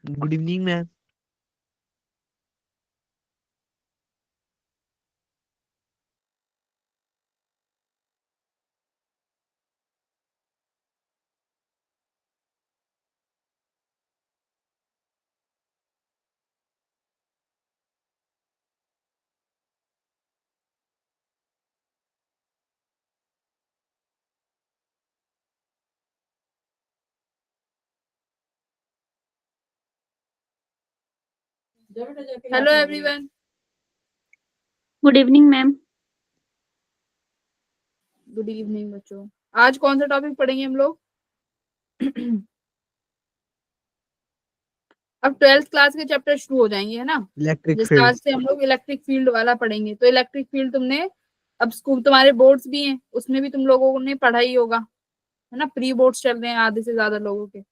Good evening ma'am. Hello everyone. Good evening ma'am. Good evening बच्चों। आज कौन सा टॉपिक पढ़ेंगे हम लोग? अब 12th क्लास के चैप्टर शुरू हो जाएंगे, है ना। इलेक्ट्रिक जैसे फील्ड। आज से हम लोग इलेक्ट्रिक फील्ड वाला पढ़ेंगे, तो इलेक्ट्रिक फील्ड तुमने अब स्कूल, तुम्हारे बोर्ड्स भी हैं, उसमें भी तुम लोगों ने पढ़ा ही होगा, है ना। प्री बोर्ड्स चल रहे हैं आधे से ज्यादा लोगों के,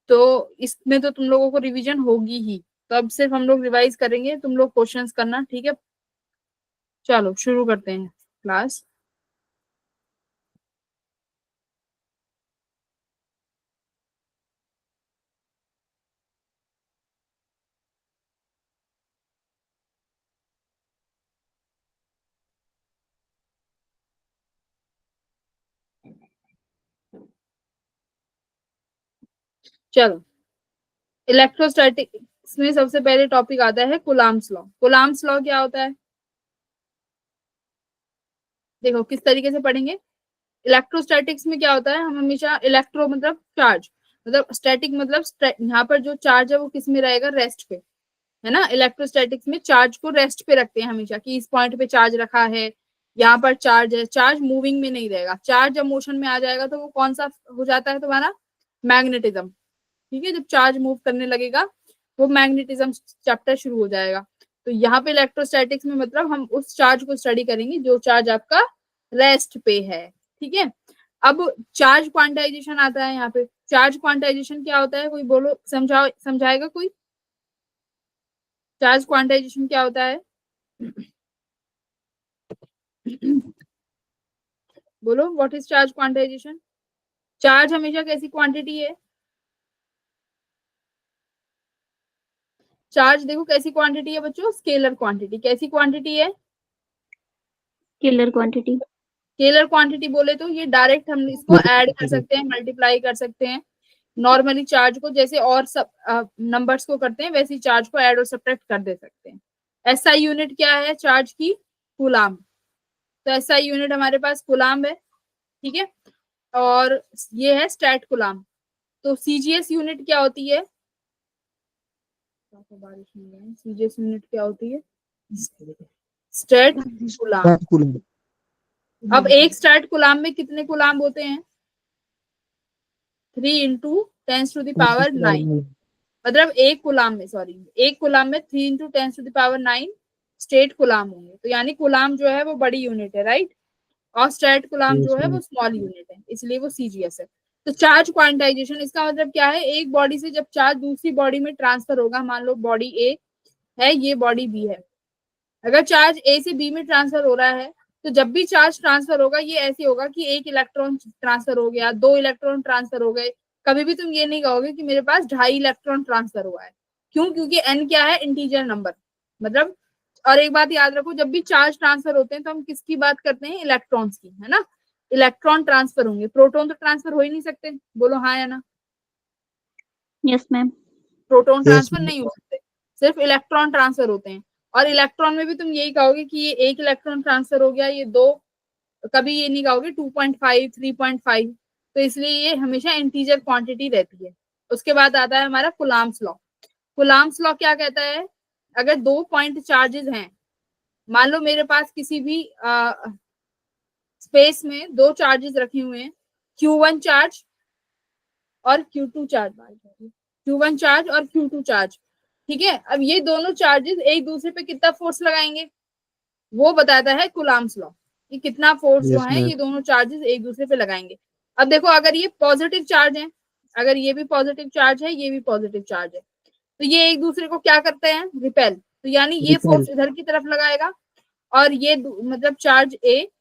तो इसमें तो तुम लोगों को रिवीजन होगी ही। तो अब सिर्फ हम लोग रिवाइज करेंगे, तुम लोग क्वेश्चंस करना, ठीक है। चलो शुरू करते हैं क्लास। चलो, इलेक्ट्रोस्टैटिक्स में सबसे पहले टॉपिक आता है कूलाम्स लॉ। कूलाम्स लॉ क्या होता है? देखो किस तरीके से पढ़ेंगे। इलेक्ट्रोस्टैटिक्स में क्या होता है, हम हमेशा इलेक्ट्रो मतलब चार्ज, मतलब स्टैटिक मतलब यहाँ पर जो चार्ज है वो किस में रहेगा, रेस्ट पे, है ना। इलेक्ट्रोस्टैटिक्स में चार्ज को रेस्ट पे रखते हैं हमेशा, कि इस पॉइंट पे चार्ज रखा है, यहाँ पर चार्ज है, चार्ज मूविंग में नहीं रहेगा। चार्ज जब मोशन में आ जाएगा तो वो कौन सा हो जाता है तुम्हारा, मैग्नेटिज्म। ठीक है, जब चार्ज मूव करने लगेगा वो मैग्नेटिज्म चैप्टर शुरू हो जाएगा। तो यहाँ पे इलेक्ट्रोस्टैटिक्स में मतलब हम उस चार्ज को स्टडी करेंगे जो चार्ज आपका रेस्ट पे है, ठीक है। अब चार्ज क्वांटाइजेशन आता है यहाँ पे। चार्ज क्वांटाइजेशन क्या होता है, कोई बोलो, समझाओ, समझाएगा कोई। चार्ज क्वांटाइजेशन क्या होता है? बोलो, what is charge quantization? Charge हमेशा कैसी क्वांटिटी है? चार्ज देखो कैसी क्वांटिटी है बच्चों, स्केलर क्वांटिटी। कैसी क्वांटिटी है? Scalar quantity. स्केलर क्वांटिटी बोले तो ये डायरेक्ट हम इसको ऐड कर सकते हैं, मल्टीप्लाई कर सकते हैं। नॉर्मली चार्ज को जैसे और सब नंबर्स को करते हैं, वैसे ही चार्ज को ऐड और सब्ट्रैक्ट कर दे सकते हैं। एसआई यूनिट क्या है चार्ज की? कूलाम। तो एसआई यूनिट हमारे पास कूलाम है, ठीक है। और ये है स्टैट कूलाम। तो सीजीएस यूनिट क्या होती है? बारिश नहीं है, सीजीएस यूनिट क्या होती है? Statcoulomb. अब एक स्टैट कूलाम में कितने कूलाम होते हैं? 3 × 10⁻⁹ मतलब एक कूलाम में, सॉरी, एक कूलाम में 3 × 10⁻⁹ स्टेट कूलाम होंगे। तो यानी कूलाम जो है वो बड़ी यूनिट है, राइट। और स्टेट कूलाम जो है वो स्मॉल यूनिट है, इसलिए वो सीजीएस है। तो चार्ज क्वांटाइजेशन इसका मतलब क्या है, एक बॉडी से जब चार्ज दूसरी बॉडी में ट्रांसफर होगा, मान लो बॉडी ए है, ये बॉडी बी है, अगर चार्ज ए से बी में ट्रांसफर हो रहा है, तो जब भी चार्ज ट्रांसफर होगा ये ऐसे होगा कि एक इलेक्ट्रॉन ट्रांसफर हो गया, 2 इलेक्ट्रॉन ट्रांसफर हो गए। कभी भी तुम ये नहीं कहोगे कि मेरे पास 2.5 इलेक्ट्रॉन ट्रांसफर हुआ है। क्यों? क्योंकि एन क्या है, इंटीजर नंबर, मतलब। और एक बात याद रखो, जब भी चार्ज ट्रांसफर होते हैं तो हम किसकी बात करते हैं, इलेक्ट्रॉन्स की, है ना। इलेक्ट्रॉन ट्रांसफर होंगे, प्रोटॉन तो ट्रांसफर हो ही नहीं सकते, बोलो हाँ या ना। Yes ma'am. प्रोटॉन ट्रांसफर नहीं हो सकते, सिर्फ इलेक्ट्रॉन ट्रांसफर होते हैं। और इलेक्ट्रॉन में भी तुम यही कहोगे कि ये एक इलेक्ट्रॉन ट्रांसफर हो गया, ये दो, कभी ये नहीं कहोगे 2.5 3.5। तो इसलिए ये हमेशा इंटीजर क्वांटिटी रहती है। उसके बाद आता है हमारा कुलाम्स लॉ। कुलाम्स लॉ क्या कहता है, अगर 2 पॉइंट चार्जेस हैं, मान लो मेरे पास किसी भी स्पेस में 2 चार्जेस रखे हुए हैं, Q1 चार्ज और Q2 चार्ज, Q1 चार्ज और Q2 चार्ज, ठीक है। अब ये दोनों चार्जेस एक दूसरे पे कितना फोर्स लगाएंगे, वो बताता है कुलाम्स लॉ, कि कितना फोर्स जो है ये दोनों चार्जेस एक दूसरे पे लगाएंगे। अब देखो, अगर ये पॉजिटिव चार्ज है, अगर ये भी पॉजिटिव चार्ज है, ये भी पॉजिटिव चार्ज है, तो ये एक दूसरे को क्या करते हैं, रिपेल। तो यानी ये फोर्स इधर की तरफ लगाएगा, और ये मतलब चार्ज ए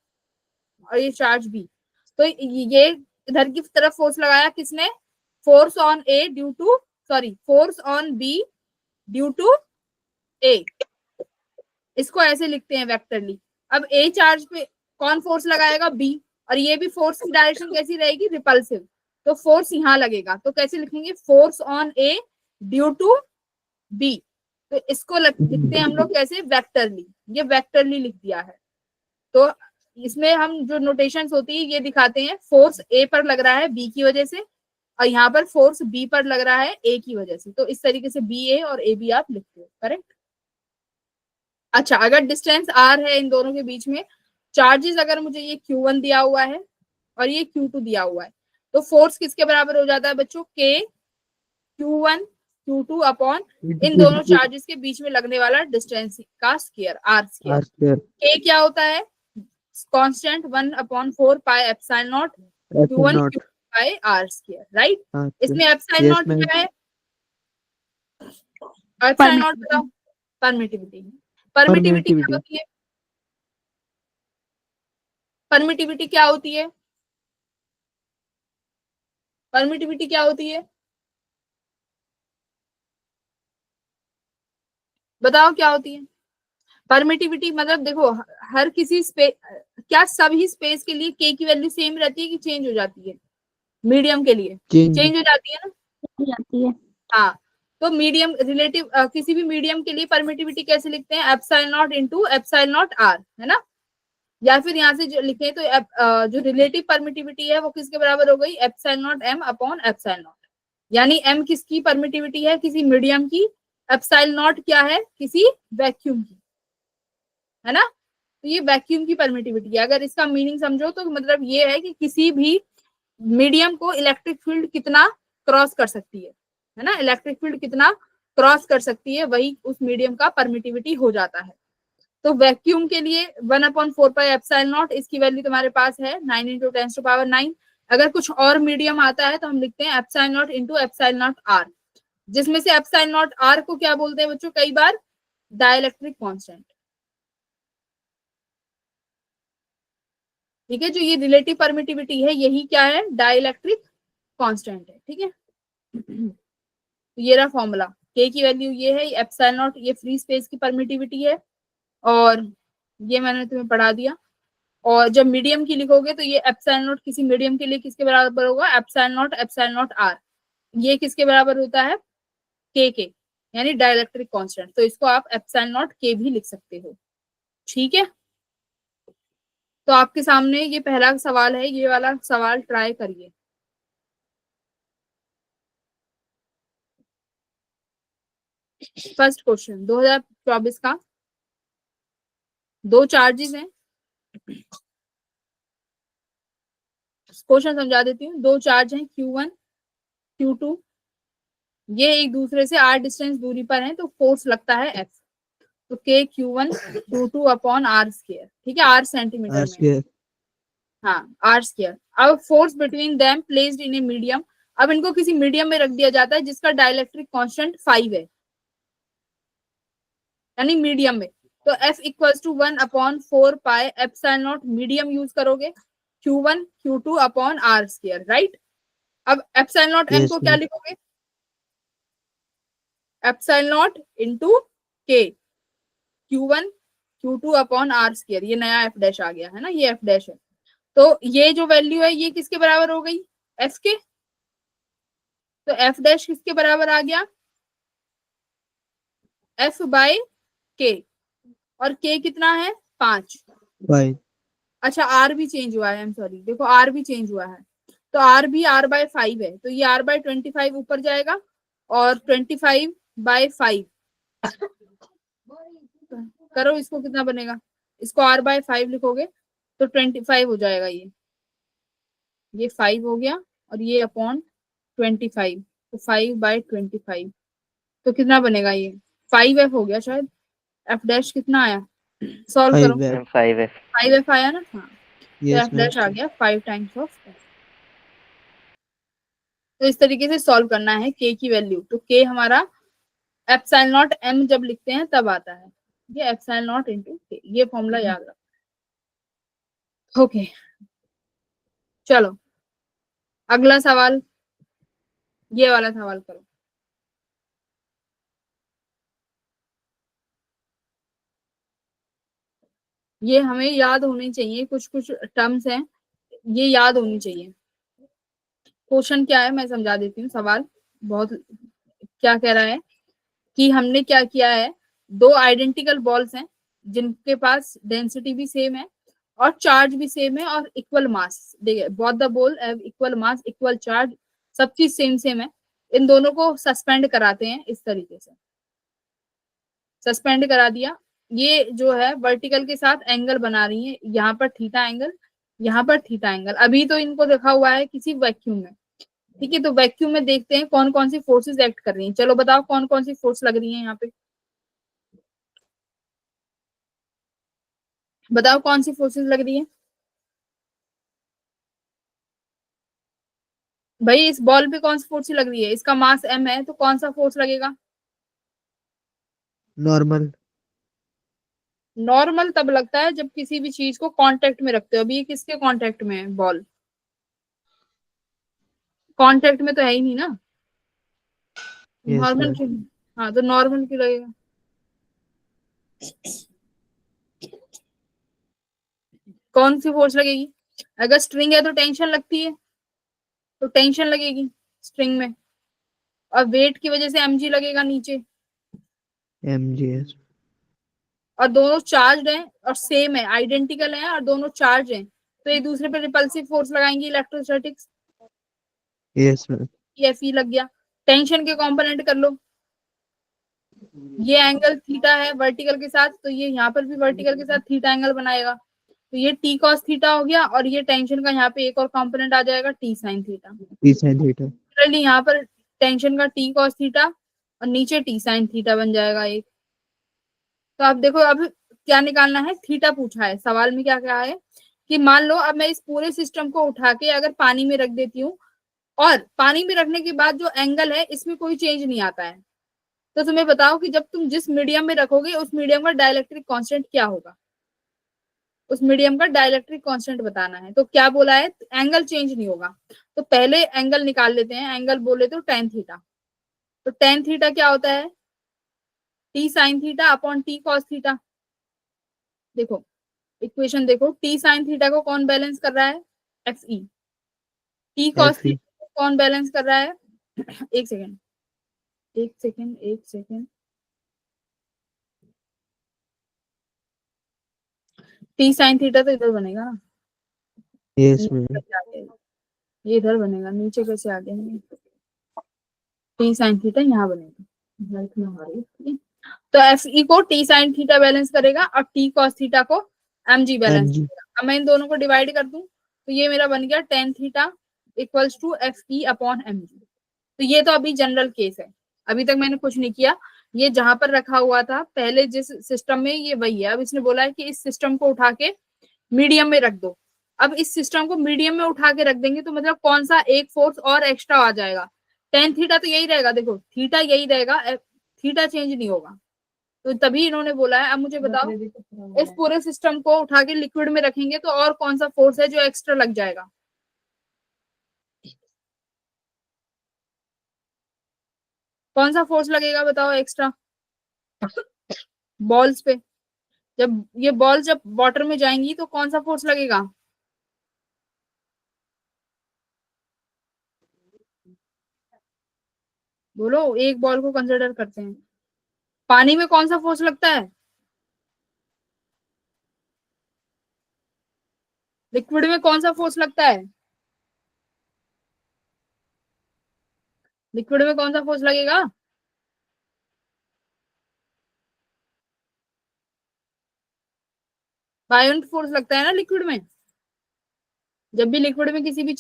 और ये चार्ज बी, तो ये इधर की तरफ फोर्स लगाया किसने, force on A due to force on B due to A, इसको ऐसे लिखते हैं वेक्टरली। अब ए चार्ज पे कौन फोर्स लगाएगा? बी, और ये भी फोर्स की डायरेक्शन कैसी रहेगी? रिपल्सिव, तो फोर्स यहाँ लगेगा, तो कैसे लिखेंगे? Force on A due to B, तो इसको लिखते हैं हम लोग कैसे? वेक्टरली, ये वेक्टरली लिख दिया है। तो इसमें हम जो नोटेशंस होती है ये दिखाते हैं, फोर्स ए पर लग रहा है बी की वजह से, और यहाँ पर फोर्स बी पर लग रहा है ए की वजह से, तो इस तरीके से बी ए और ए बी आप लिखते हो, करेक्ट। अच्छा, अगर डिस्टेंस आर है इन दोनों के बीच में, चार्जेस अगर मुझे ये Q1 दिया हुआ है और ये Q2 दिया हुआ है, तो फोर्स किसके बराबर हो जाता है बच्चों? K Q1 Q2 अपॉन इन दोनों चार्जेस के बीच में लगने वाला डिस्टेंस का स्क्वायर, आर स्क्वायर। K क्या होता है? Constant 1/4 pi epsilon naught Q1 Q2 by R square, right. इसमें एप्सिलॉन नॉट क्या है? एप्सिलॉन नॉट बताओ। परमिटिविटी। परमिटिविटी क्या होती है? परमिटिविटी क्या होती है? परमिटिविटी क्या होती है? बताओ क्या होती है परमिटिविटी? मतलब देखो, हर किसी स्पेस, क्या सभी स्पेस के लिए के की वैल्यू सेम रहती है कि चेंज हो जाती है? मीडियम के लिए चेंज हो जाती है ना? जाती है। हाँ, तो मीडियम रिलेटिव किसी भी मीडियम के लिए परमिटिविटी कैसे लिखते हैं? Epsilon naught into epsilon naught R, है ना। या फिर यहाँ से जो लिखे तो जो रिलेटिव परमिटिविटी है वो किसके बराबर हो गई? Epsilon naught M upon epsilon naught, यानी एम किसकी परमिटिविटी है? किसी मीडियम की। एप्सिलॉन नॉट क्या है? किसी वैक्यूम की, है ना। तो ये वैक्यूम की परमिटिविटी है। अगर इसका मीनिंग समझो तो मतलब ये है कि किसी भी मीडियम को इलेक्ट्रिक फील्ड कितना क्रॉस कर सकती है ना, इलेक्ट्रिक फील्ड कितना क्रॉस कर सकती है, वही उस मीडियम का परमिटिविटी हो जाता है। तो वैक्यूम के लिए 1/4 पाई एप्सिलॉन नॉट, इसकी वैल्यू तुम्हारे पास है 9 × 10⁻⁹। अगर कुछ और मीडियम आता है तो हम लिखते हैं epsilon naught into epsilon naught R, जिसमें से एप्सिलॉन नॉट आर को क्या बोलते हैं बच्चों? कई बार डाइलेक्ट्रिक कांस्टेंट। ठीक है, जो ये रिलेटिव परमिटिविटी है यही क्या है? डाइलेक्ट्रिक कांस्टेंट है, ठीक है। तो ये रहा फॉर्मूला, के की वैल्यू ये है, एप्सिलॉन नॉट ये फ्री स्पेस की परमिटिविटी है, और ये मैंने तुम्हें पढ़ा दिया। और जब मीडियम की लिखोगे तो ये एप्सिलॉन नॉट किसी मीडियम के लिए किसके बराबर होगा? एप्सिलॉन नॉट आर, ये किसके बराबर होता है? के, यानी डाइलेक्ट्रिक कांस्टेंट। तो इसको आप एप्सिलॉन नॉट के भी लिख सकते हो, ठीक है। तो आपके सामने ये पहला सवाल है, ये वाला सवाल ट्राई करिए। फर्स्ट क्वेश्चन 2024 का, दो चार्जेस हैं। क्वेश्चन समझा देती हूँ। दो चार्ज हैं Q1 Q2, ये एक दूसरे से r डिस्टेंस दूरी पर हैं, तो फोर्स लगता है F। तो K Q1 Q2 upon R square, ठीक है, r सेंटीमीटर में, हाँ r स्क्वायर। अब force between them placed in a medium, अब इनको किसी मीडियम में रख दिया जाता है जिसका डाइलेक्ट्रिक कांस्टेंट 5 है, यानी मीडियम में। तो F equals to 1/4 pi epsilon naught, medium use करोगे, Q1 Q2 upon R square, right. अब एप्सिलॉन नॉट M को क्या लिखोगे? Epsilon naught into K Q1 Q2 upon R square, ये नया F डैश आ गया है ना, ये F डैश है। तो ये जो वैल्यू है ये किसके बराबर हो गई? F के। तो F डैश किसके बराबर आ गया? F बाय K, और K कितना है? 5। अच्छा, R भी चेंज हुआ है, आई एम सॉरी, देखो R भी चेंज हुआ है, तो R भी R/5 है, तो ये R/25 ऊपर जाएगा, और 25/5 करो, इसको कितना बनेगा? इसको R/5 लिखोगे तो 25 हो जाएगा, ये 5 हो गया, और ये अपॉन 25, तो 5/25, तो कितना बनेगा? ये 5F हो गया शायद। F डैश कितना आया? सॉल्व करो। 5F आया ना, हाँ। तो F डैश आ गया 5 टाइम्स ऑफ F। तो इस तरीके से सॉल्व करना है K की वैल्यू। तो K हमारा एप्सिलॉन नॉट M जब लिखते हैं तब आता है, ये एप्सिलॉन नॉट इनटू K, ये फॉर्मूला याद रखो। ओके, चलो अगला सवाल। ये वाला सवाल करो। ये हमें याद होने चाहिए, कुछ कुछ टर्म्स हैं, ये याद होनी चाहिए। क्वेश्चन क्या है मैं समझा देती हूँ। सवाल बहुत क्या कह रहा है कि हमने क्या किया है, दो आइडेंटिकल बॉल्स हैं जिनके पास डेंसिटी भी सेम है और चार्ज भी सेम है और इक्वल मास, देखिए both the ball have equal mass equal charge, सब चीज सेम सेम है। इन दोनों को सस्पेंड कराते हैं इस तरीके से, सस्पेंड करा दिया। ये जो है वर्टिकल के साथ एंगल बना रही है, यहाँ पर थीटा एंगल, यहाँ पर थीटा एंगल। अभी तो इनको रखा हुआ है किसी वैक्यूम में, ठीक है। तो वैक्यूम में देखते हैं कौन कौन सी फोर्सेस एक्ट कर रही हैं। चलो बताओ कौन कौन सी फोर्स लग रही है यहाँ पे, बताओ कौन सी फोर्सेस लग रही है। भाई इस बॉल पे कौन सी फोर्स लग रही है, इसका मास m है तो कौन सा फोर्स लगेगा। नॉर्मल। नॉर्मल तब लगता है जब किसी भी चीज को कांटेक्ट में रखते हो। अभी ये किसके कांटेक्ट में है बॉल, कांटेक्ट में तो है ही नहीं ना, यस नॉर्मल मैम। क्यों। हाँ तो नॉर्मल क्यों लगेगा। कौन सी फोर्स लगेगी, अगर स्ट्रिंग है तो टेंशन लगती है, तो टेंशन लगेगी स्ट्रिंग में, और वेट की वजह से mg लगेगा नीचे। MGS। और दोनों चार्ज हैं और सेम है, आइडेंटिकल है और दोनों चार्ज हैं, तो एक दूसरे पे रिपल्सिव फोर्स लगाएंगे, इलेक्ट्रोस्टैटिक्स। Yes ma'am. ये Fe लग गया। टेंशन के कंपोनेंट कर लो, ये एंगल थीटा है वर्टिकल के साथ, तो ये यहाँ पर भी वर्टिकल के साथ थीटा एंगल बनाएगा, तो ये टी कॉस थीटा हो गया। और ये टेंशन का यहाँ पे एक और कंपोनेंट आ जाएगा T sine theta. P sin theta. Similarly यहाँ पर टेंशन का टी कॉस थीटा और नीचे टी साइन थीटा बन जाएगा एक। तो आप देखो अब क्या निकालना है, थीटा पूछा है सवाल में, क्या क्या है कि मान लो अब मैं इस पूरे सिस्टम को उठा के अगर पानी में रख देती हूँ, और पानी में रखने के बाद जो एंगल है इसमें कोई चेंज नहीं आता है, तो तुम्हें बताओ कि जब तुम जिस मीडियम में रखोगे उस मीडियम का डाइलेक्ट्रिक कांस्टेंट क्या होगा। उस मीडियम का डाइलेक्ट्रिक कांस्टेंट बताना है, तो क्या बोला है, एंगल चेंज नहीं होगा। तो पहले एंगल निकाल लेते हैं, एंगल बोले तो टेन थीटा। तो टेन थीटा क्या होता है, T sine theta upon T cos theta. देखो इक्वेशन देखो, टी साइन थीटा को कौन बैलेंस कर रहा है, एफ ई। T cos FE। थीटा को कौन बैलेंस कर रहा है, एक सेकेंड एक सेकेंड एक सेकेंड, टी साइन थीटा तो इधर बनेगा ना, यस नीचे मैम। कैसे आ गया? ये इधर बनेगा, नीचे कैसे आ गया, टी साइन थीटा यहाँ बनेगा, राइट में आ रही है, ठीक है? तो एफ ई को टी साइन थीटा बैलेंस करेगा और टी कॉस थीटा को एम जी बैलेंस MG। करेगा। अब मैं इन दोनों को डिवाइड कर दूं तो ये मेरा बन गया tan theta equals to F E upon M G. तो ये तो अभी जनरल केस है, अभी तक मैंने कुछ नहीं किया, ये जहां पर रखा हुआ था पहले जिस सिस्टम में ये वही है। अब इसने बोला है कि इस सिस्टम को उठा के मीडियम में रख दो। अब इस सिस्टम को मीडियम में उठा के रख देंगे तो मतलब कौन सा एक फोर्स और एक्स्ट्रा आ जाएगा, टेन थीटा तो यही रहेगा, देखो थीटा यही रहेगा, थीटा चेंज नहीं होगा। तो तभी इन्होंने बोला है। अब मुझे बताओ इस पूरे सिस्टम को उठा के लिक्विड में रखेंगे तो और कौन सा फोर्स है जो एक्स्ट्रा लग जाएगा, कौन सा फोर्स लगेगा बताओ एक्स्ट्रा बॉल्स पे। जब ये बॉल जब वाटर में जाएंगी तो कौन सा फोर्स लगेगा, बोलो, एक बॉल को कंसिडर करते हैं, पानी में कौन सा फोर्स लगता है, लिक्विड में कौन सा फोर्स लगता है, लिक्विड में कौन सा फोर्स लगेगा, बायोंट फोर्स लगता है ना लिक्विड में। जब भी लिक्विड में किसी भी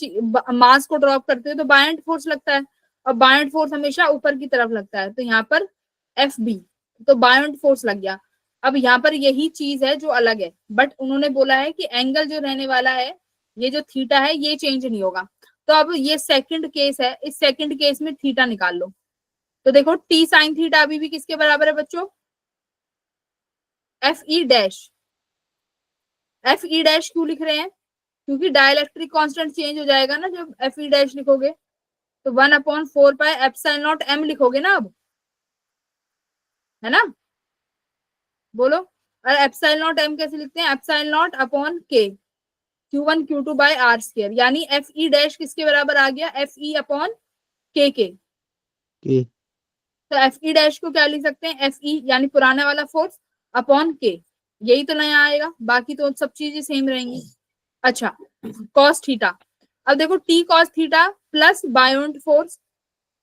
मास को ड्रॉप करते हैं तो बायंट फोर्स लगता है, और बायंट फोर्स हमेशा ऊपर की तरफ लगता है, तो यहाँ पर एफ बी, तो बायंट फोर्स लग गया। अब यहाँ पर यही चीज है जो अलग है, बट उन्होंने बोला है कि एंगल जो रहने वाला है, ये जो थीटा है ये चेंज नहीं होगा। तो अब ये सेकंड केस है, इस सेकंड केस में थीटा निकाल लो। तो देखो टी साइन थीटा अभी भी किसके बराबर है बच्चों, F E dash. F E dash क्यों लिख रहे हैं, क्योंकि डाइलेक्ट्रिक कांस्टेंट चेंज हो जाएगा ना जब एफ ई डैश लिखोगे। तो 1/4πε0m लिखोगे ना अब, है ना? बोलो। और ε0m कैसे लिखते हैं? ε0/k Q1 Q2 by R square, यानी एफ ई डैश किसके बराबर आ गया? एफ ई अपॉन के के तो एफ ई डैश को क्या लिख सकते हैं? एफ ई यानी पुराने वाला फोर्स अपॉन के, यही तो नया आएगा, बाकी तो सब चीजें सेम रहेंगी। अच्छा, कॉस थीटा, अब देखो T cos theta plus बायोंट force,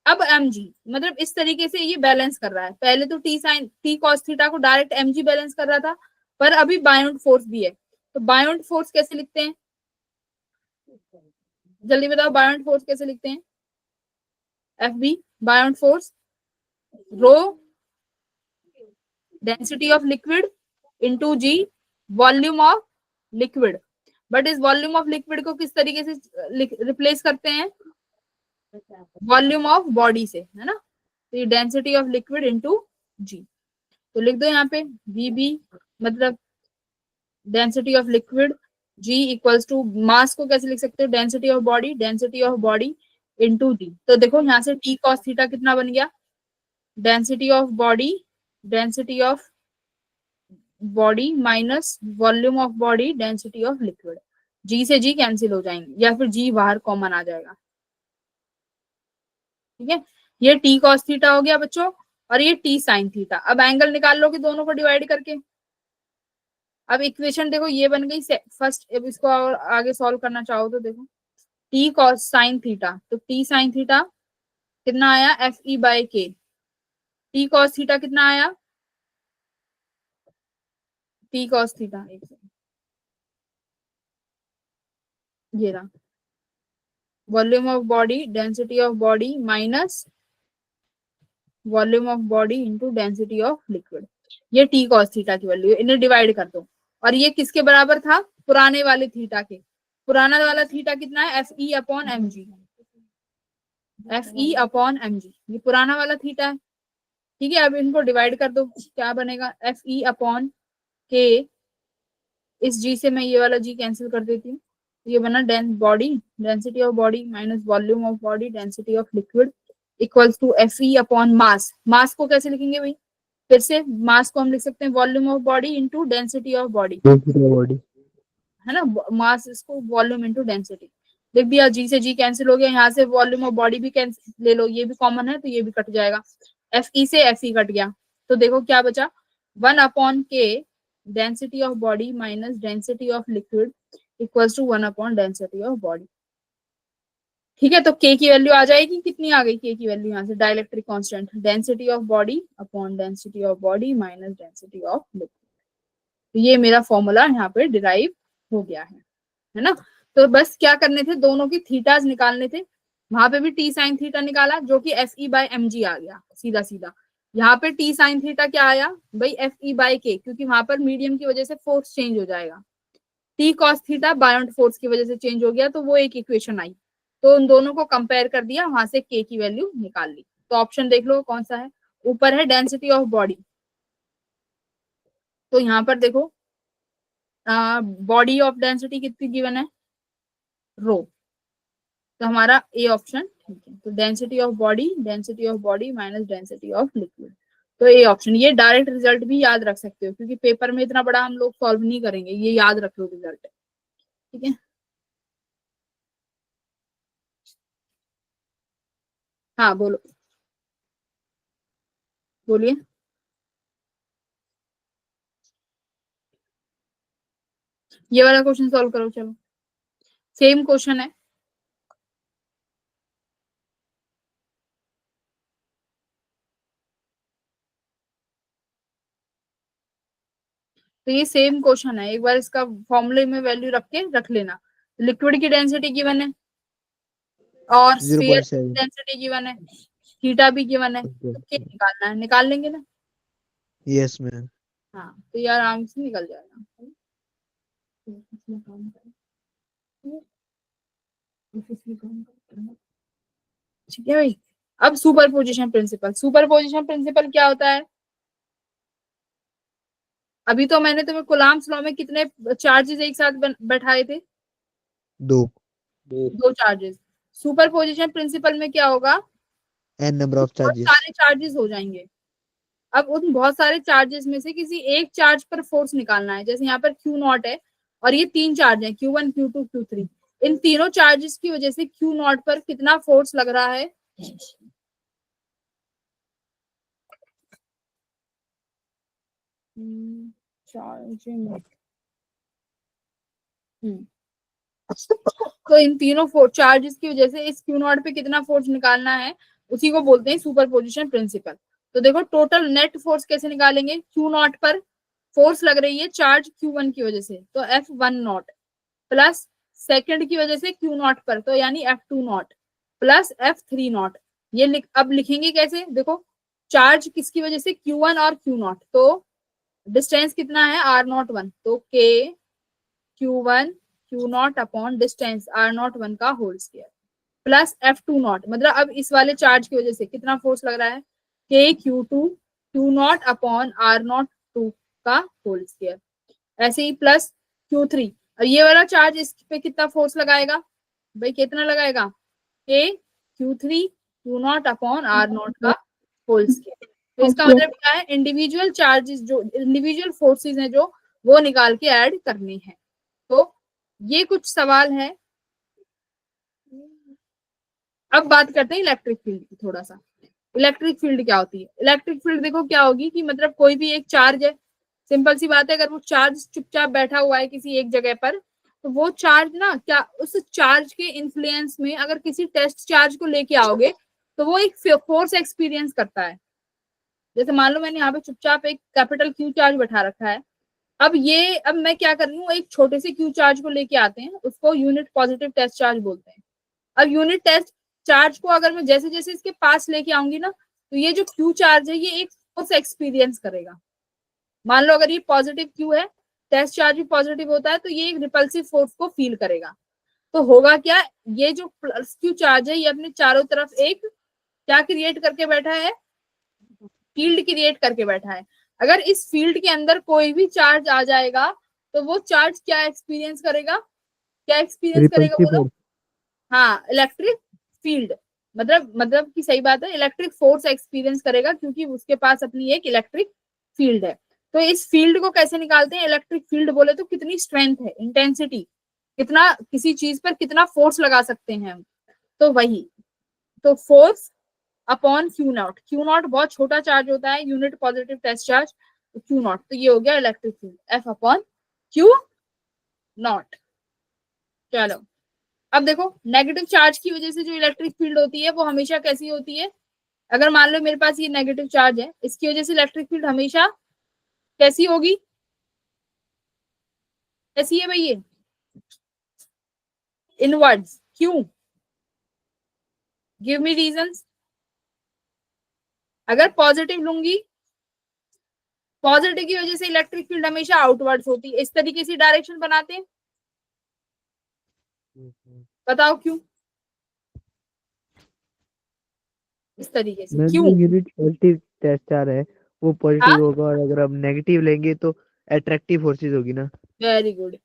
अब mg, मतलब इस तरीके से ये बैलेंस कर रहा है। पहले तो टी कॉस थीटा को डायरेक्ट mg बैलेंस कर रहा था, पर अभी बायोंट फोर्स भी है। तो बायोंट फोर्स कैसे लिखते हैं? जल्दी बताओ, बायोंट फोर्स कैसे लिखते हैं? F B buoyant force rho density of liquid into G volume of liquid. But इस वॉल्यूम ऑफ लिक्विड को किस तरीके से रिप्लेस करते हैं? वॉल्यूम ऑफ बॉडी से, है ना? तो ये density of liquid into G, तो लिख दो यहाँ पे वीबी, मतलब density of liquid, G equals to mass को कैसे लिख सकते हो? Density of body into G. तो देखो यहाँ से टी कॉस थीटा कितना बन गया? Density of body minus volume of body density of liquid. G से जी कैंसिल हो जाएंगे, या फिर जी बाहर कॉमन आ जाएगा। ठीक है, ये टी कॉस थीटा हो गया बच्चों, और ये टी साइन थीटा। अब एंगल निकाल लोगे दोनों को डिवाइड करके। अब इक्वेशन देखो ये बन गई फर्स्ट। अब इसको और आगे सॉल्व करना चाहो तो देखो टी कॉस साइन थीटा, तो टी साइन थीटा कितना आया? एफ ई बाय के। टी कॉस थीटा कितना आया? टी कॉस थीटा, एक सेकंड, ये रहा, volume of body density of body minus volume of body into density of liquid. ये टी कॉस थीटा की वैल्यू, इन्हें डिवाइड कर दो। और ये किसके बराबर था? पुराने वाले थीटा के। पुराना वाला थीटा कितना है? F E upon M G, F E upon M G, ये पुराना वाला थीटा है। ठीक है, अब इनको डिवाइड कर दो, क्या बनेगा? एफ ई अपॉन के, इस जी से मैं ये वाला जी कैंसिल कर देती हूँ, ये बना density of body minus volume of body density of liquid equals to F E upon mass. Mass को कैसे लिखेंगे भाई? फिर से मास को हम लिख सकते हैं volume of body into density of body, body है ना? मास इसको वॉल्यूम इंटू डेंसिटी। देख दिया, जी से जी कैंसिल हो गया, यहाँ से वॉल्यूम ऑफ बॉडी भी कैंसिल ले लो, ये भी कॉमन है तो ये भी कट जाएगा। एफ ई से एफ ई कट गया, तो देखो क्या बचा? 1/k density of body minus density of liquid equals to 1 density of body. ठीक है, तो k की वैल्यू आ जाएगी, कितनी आ गई k की वैल्यू? यहाँ से dielectric constant, density of body upon density of body minus density of liquid. तो ये मेरा फॉर्मूला यहाँ पे डिराइव हो गया है ना? तो बस क्या करने थे? दोनों की थीटाज निकालने थे। वहां पे भी टी साइन थीटा निकाला, जो कि F E by M G आ गया सीधा सीधा। यहाँ पे टी साइन थीटा क्या आया भाई? एफ ई बाय के, क्योंकि वहां पर मीडियम की वजह से फोर्स चेंज हो जाएगा। टी कॉस थीटा बायोंट फोर्स की वजह से चेंज हो गया, तो वो एक इक्वेशन आई। तो उन दोनों को कंपेयर कर दिया, वहां से के की वैल्यू निकाल ली। तो ऑप्शन देख लो कौन सा है। ऊपर है डेंसिटी ऑफ बॉडी, तो यहाँ पर देखो बॉडी ऑफ डेंसिटी कितनी गिवन है? रो। तो हमारा ए ऑप्शन ठीक है। तो density of body minus density of liquid, तो ए ऑप्शन। ये डायरेक्ट रिजल्ट भी याद रख सकते हो, क्योंकि पेपर में इतना बड़ा हम लोग सॉल्व नहीं करेंगे, ये याद रख लो रिजल्ट। ठीक है, हाँ बोलो, बोलिए। ये वाला क्वेश्चन सॉल्व करो, चलो सेम क्वेश्चन है। तो ये सेम क्वेश्चन है, एक बार इसका फॉर्मूले में वैल्यू रख के रख लेना। लिक्विड की डेंसिटी गिवन है और स्फीयर 0.7 डेंसिटी गिवन है, थीटा भी गिवन है, तो क्या निकालना है? निकाल लेंगे ना? Yes ma'am. हाँ, तो यार आराम से निकल जाएगा। ठीक है भाई। अब सुपरपोजिशन प्रिंसिपल क्या होता है? अभी तो मैंने तुम्हें कुलाम्स लॉ में कितने चार्जेस एक साथ बैठाए थे? दो दो चार्जेस। सुपरपोजिशन प्रिंसिपल में क्या होगा, n number of बहुत charges. सारे चार्जेस हो जाएंगे। अब उन बहुत सारे चार्जेस में से किसी एक चार्ज पर फोर्स निकालना है। जैसे यहाँ पर क्यू नॉट है और ये 3 चार्ज है, Q1 Q2 Q3। इन तीनों चार्जेस की वजह से क्यू नॉट पर कितना फोर्स लग रहा है, चार्जिंग। तो इन तीनों चार्जेस की वजह से इस क्यू नॉट पे कितना फोर्स निकालना है, उसी को बोलते हैं सुपरपोजिशन प्रिंसिपल। तो देखो टोटल नेट फोर्स कैसे निकालेंगे, क्यू नॉट पर फोर्स लग रही है चार्ज Q1 की वजह से, तो F1 नॉट प्लस सेकंड की वजह से क्यू नॉट पर, तो यानी F2 not plus F3 not. ये अब लिखेंगे कैसे, देखो चार्ज किसकी वजह से, Q1 और क्यू नॉट, तो डिस्टेंस कितना है R01, तो K Q1 Q not upon distance R01 का whole square plus F2 not, मतलब अब इस वाले चार्ज की वजह से कितना फोर्स लग रहा है, K Q2 Q not upon R02 का होल स्क्वायर। ऐसे ही प्लस Q3, और ये वाला चार्ज इस पे कितना फोर्स लगाएगा भाई, कितना लगाएगा, K Q3 Q not upon R0 का होल स्क्वायर। तो इसका मतलब क्या है, इंडिविजुअल चार्जेस जो इंडिविजुअल फोर्सेस हैं जो वो निकाल के ऐड करने हैं। तो ये कुछ सवाल है। अब बात करते हैं इलेक्ट्रिक फील्ड की थोड़ा सा। इलेक्ट्रिक फील्ड क्या होती है, इलेक्ट्रिक फील्ड देखो क्या होगी कि मतलब कोई भी एक चार्ज है, सिंपल सी बात है, अगर वो चार्ज चुपचाप बैठा हुआ है किसी एक जगह पर, तो वो चार्ज ना क्या उस चार्ज के इन्फ्लुएंस में अगर किसी टेस्ट चार्ज को लेके आओगे तो वो एक फोर्स एक्सपीरियंस करता है। जैसे मान लो मैंने यहाँ पे चुपचाप एक कैपिटल क्यू चार्ज बैठा रखा है, अब मैं क्या कर रही हूँ, एक छोटे से क्यू चार्ज को लेके आते हैं, उसको यूनिट पॉजिटिव टेस्ट चार्ज बोलते हैं। अब यूनिट टेस्ट चार्ज को अगर मैं जैसे जैसे इसके पास लेके आऊंगी ना, तो ये जो क्यू चार्ज है ये एक फोर्स एक्सपीरियंस करेगा। मान लो अगर ये पॉजिटिव क्यू है, टेस्ट चार्ज भी पॉजिटिव होता है, तो ये एक रिपल्सिव फोर्स को फील करेगा। तो होगा क्या, ये जो प्लस क्यू चार्ज है ये अपने चारों तरफ एक क्या क्रिएट करके बैठा है, फील्ड क्रिएट करके बैठा है। अगर इस फील्ड के अंदर कोई भी चार्ज आ जाएगा तो वो चार्ज क्या एक्सपीरियंस करेगा, क्या एक्सपीरियंस करेगा Repulsive बोलो, force. हाँ इलेक्ट्रिक फील्ड, मतलब की सही बात है, इलेक्ट्रिक फोर्स एक्सपीरियंस करेगा क्योंकि उसके पास अपनी एक इलेक्ट्रिक फील्ड है। तो इस फील्ड को कैसे निकालते हैं, इलेक्ट्रिक फील्ड बोले तो कितनी स्ट्रेंथ है, इंटेंसिटी, कितना किसी चीज पर कितना फोर्स लगा सकते हैं हम, तो वही, तो force upon Q not. Q not बहुत छोटा चार्ज होता है, यूनिट पॉजिटिव टेस्ट चार्ज, तो क्यू नॉट, तो ये हो गया electric field, F upon Q not. चलो अब देखो नेगेटिव चार्ज की वजह से जो इलेक्ट्रिक फील्ड होती है वो हमेशा कैसी होती है, अगर मान लो मेरे पास ये नेगेटिव चार्ज है, इसकी वजह से इलेक्ट्रिक फील्ड हमेशा कैसी होगी, कैसी है भाई ये, इनवर्ड्स, क्यों, गिव मी रीजंस। अगर पॉजिटिव लूंगी, पॉजिटिव की वजह से इलेक्ट्रिक फील्ड हमेशा आउटवर्ड्स होती है, इस तरीके से डायरेक्शन बनाते हैं, बताओ क्यों, इस तरीके से मैम क्यों, जो यूनिट पॉजिटिव टेस्ट चार्ज है वो हाँ पॉजिटिव होगा, और अगर हम नेगेटिव लेंगे तो अट्रैक्टिव फोर्सेस होगी ना। Very good.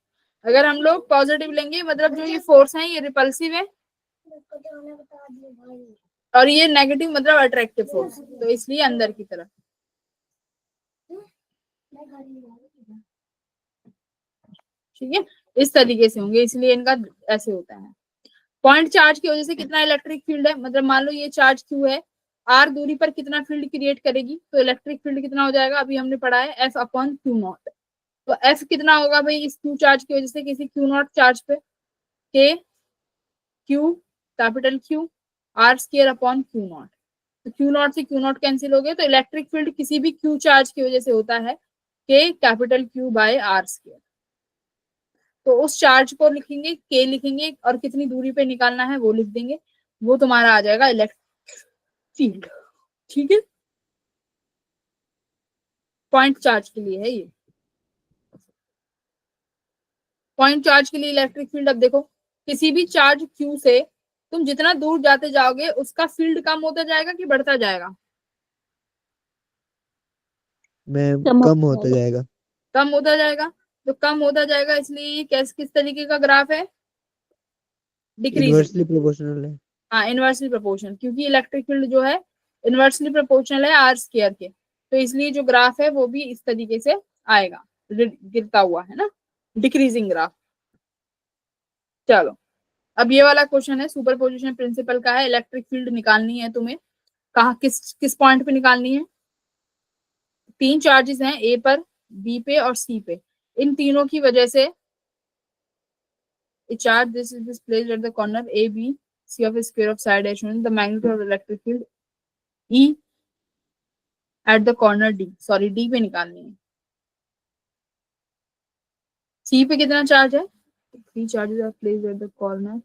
अगर हम लोग पॉजिटिव लेंगे मतलब जो ये फोर्स है ये रिपल्सिव है, और ये नेगेटिव मतलब अट्रैक्टिव फोर्स, तो इसलिए अंदर की तरफ, ठीक है, इस तरीके से होंगे, इसलिए इनका ऐसे होता है। पॉइंट चार्ज की वजह से कितना इलेक्ट्रिक फील्ड है, मतलब मान लो ये चार्ज क्यू है, आर दूरी पर कितना फील्ड क्रिएट करेगी, तो इलेक्ट्रिक फील्ड कितना हो जाएगा, अभी हमने पढ़ा है एफ अपॉन क्यू नॉट। तो एफ कितना होगा भाई इस क्यू चार्ज की वजह से किसी क्यू नॉट चार्ज पे, के Q capital Q R square upon Q not. तो क्यू नॉट से क्यू नॉट कैंसिल हो गए, तो इलेक्ट्रिक फील्ड किसी भी क्यू चार्ज की वजह से होता है K capital Q by R square. तो उस चार्ज को लिखेंगे, के लिखेंगे और कितनी दूरी पे निकालना है वो लिख देंगे, वो तुम्हारा आ जाएगा इलेक्ट्रिक फील्ड, ठीक है। पॉइंट चार्ज के लिए है ये, पॉइंट चार्ज के लिए इलेक्ट्रिक फील्ड। अब देखो किसी भी चार्ज क्यू से तुम जितना दूर जाते जाओगे उसका फील्ड कम होता जाएगा कि बढ़ता जाएगा, मैम कम कम होता होता जाएगा। कम होता जाएगा। तो कम होता जाएगा, इसलिए ये किस तरीके का ग्राफ है, डिक्रीजिंग, इनवर्सली प्रोपोर्शनल है। हाँ इनवर्सली प्रोपोर्शनल, क्योंकि इलेक्ट्रिक फील्ड जो है इनवर्सली प्रोपोर्शनल है आर स्क्वायर के, तो इसलिए जो ग्राफ है वो भी इस तरीके से आएगा, गिरता हुआ, है ना, डिक्रीजिंग ग्राफ। चलो अब ये वाला क्वेश्चन है, सुपरपोजिशन प्रिंसिपल का है, इलेक्ट्रिक फील्ड निकालनी है तुम्हें, कहा किस किस पॉइंट पे निकालनी है। तीन चार्जेस हैं, ए पर, बी पे और सी पे, इन तीनों की वजह से a charge this is placed at the corner a b c of a square of side a shown the magnitude of electric field E at the corner D, sorry D पे निकालनी है। C पे कितना charge है, three charges are placed at the corner,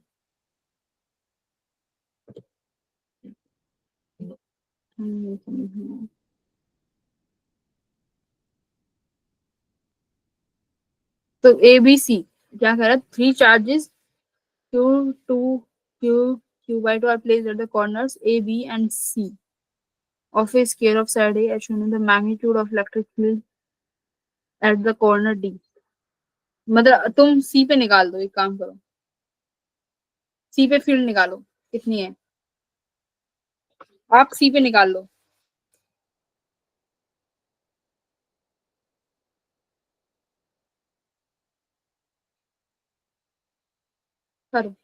तो A B C क्या कह रहा है, three charges Q two Q Q by two are placed at the corners A B and C of a square of side A as shown in the magnitude of electric field at the corner D। मतलब तुम सी पे निकाल दो, एक काम करो, सी पे field निकालो कितनी है, आप सी पे निकाल लो। करो।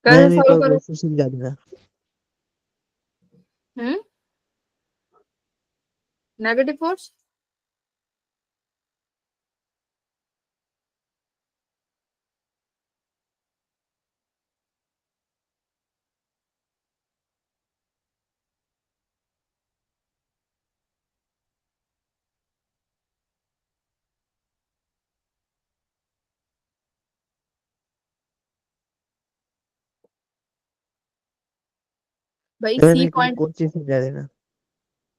कर मैम एक सॉल्व और करो। क्वेश्चन समझा देना। नेगेटिव फोर्स, भाई मैम सी एक और पॉइंट, क्वेश्चन समझा देना।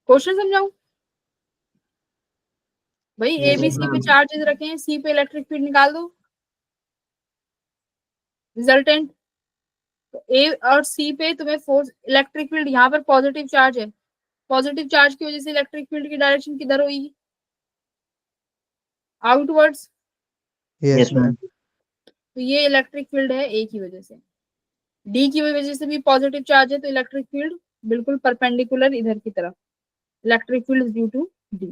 क्वेश्चन समझाऊं, भाई ए यस बी सी पे मैम। चार्जेस रखे हैं, सी पे इलेक्ट्रिक फील्ड निकाल दो रिजल्टेंट। तो ए और सी पे तुम्हें फोर्स इलेक्ट्रिक फील्ड, यहाँ पर पॉजिटिव चार्ज है, पॉजिटिव चार्ज की वजह से इलेक्ट्रिक फील्ड की डायरेक्शन किधर होगी, आउटवर्ड्स। Yes ma'am. तो ये इलेक्ट्रिक फील्ड है ए की वजह से, डी की वजह से भी पॉजिटिव चार्ज है, तो इलेक्ट्रिक फील्ड बिल्कुल परपेंडिकुलर इधर की तरफ, electric field due to D.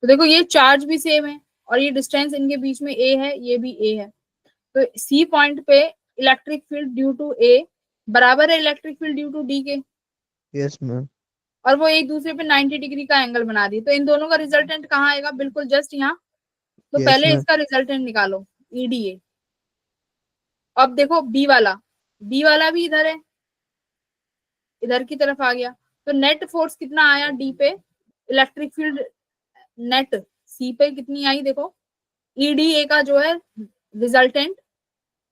तो देखो ये चार्ज भी सेम है और ये डिस्टेंस इनके बीच में ए है, ये भी ए है, तो सी पॉइंट पे electric field due to A बराबर है electric field due to D के, यस मैम। और वो एक दूसरे पे 90 डिग्री का एंगल बना दी, तो इन दोनों का रिजल्टेंट कहाँ आएगा, बिल्कुल जस्ट यहाँ। तो यस पहले मैम। इसका रिजल्टेंट निकालो ईडीए। अब देखो बी वाला भी इधर है, इधर की तरफ आ गया, तो नेट फोर्स कितना आया डी पे, इलेक्ट्रिक फील्ड नेट सी पे कितनी आई देखो, ईडीए का जो है resultant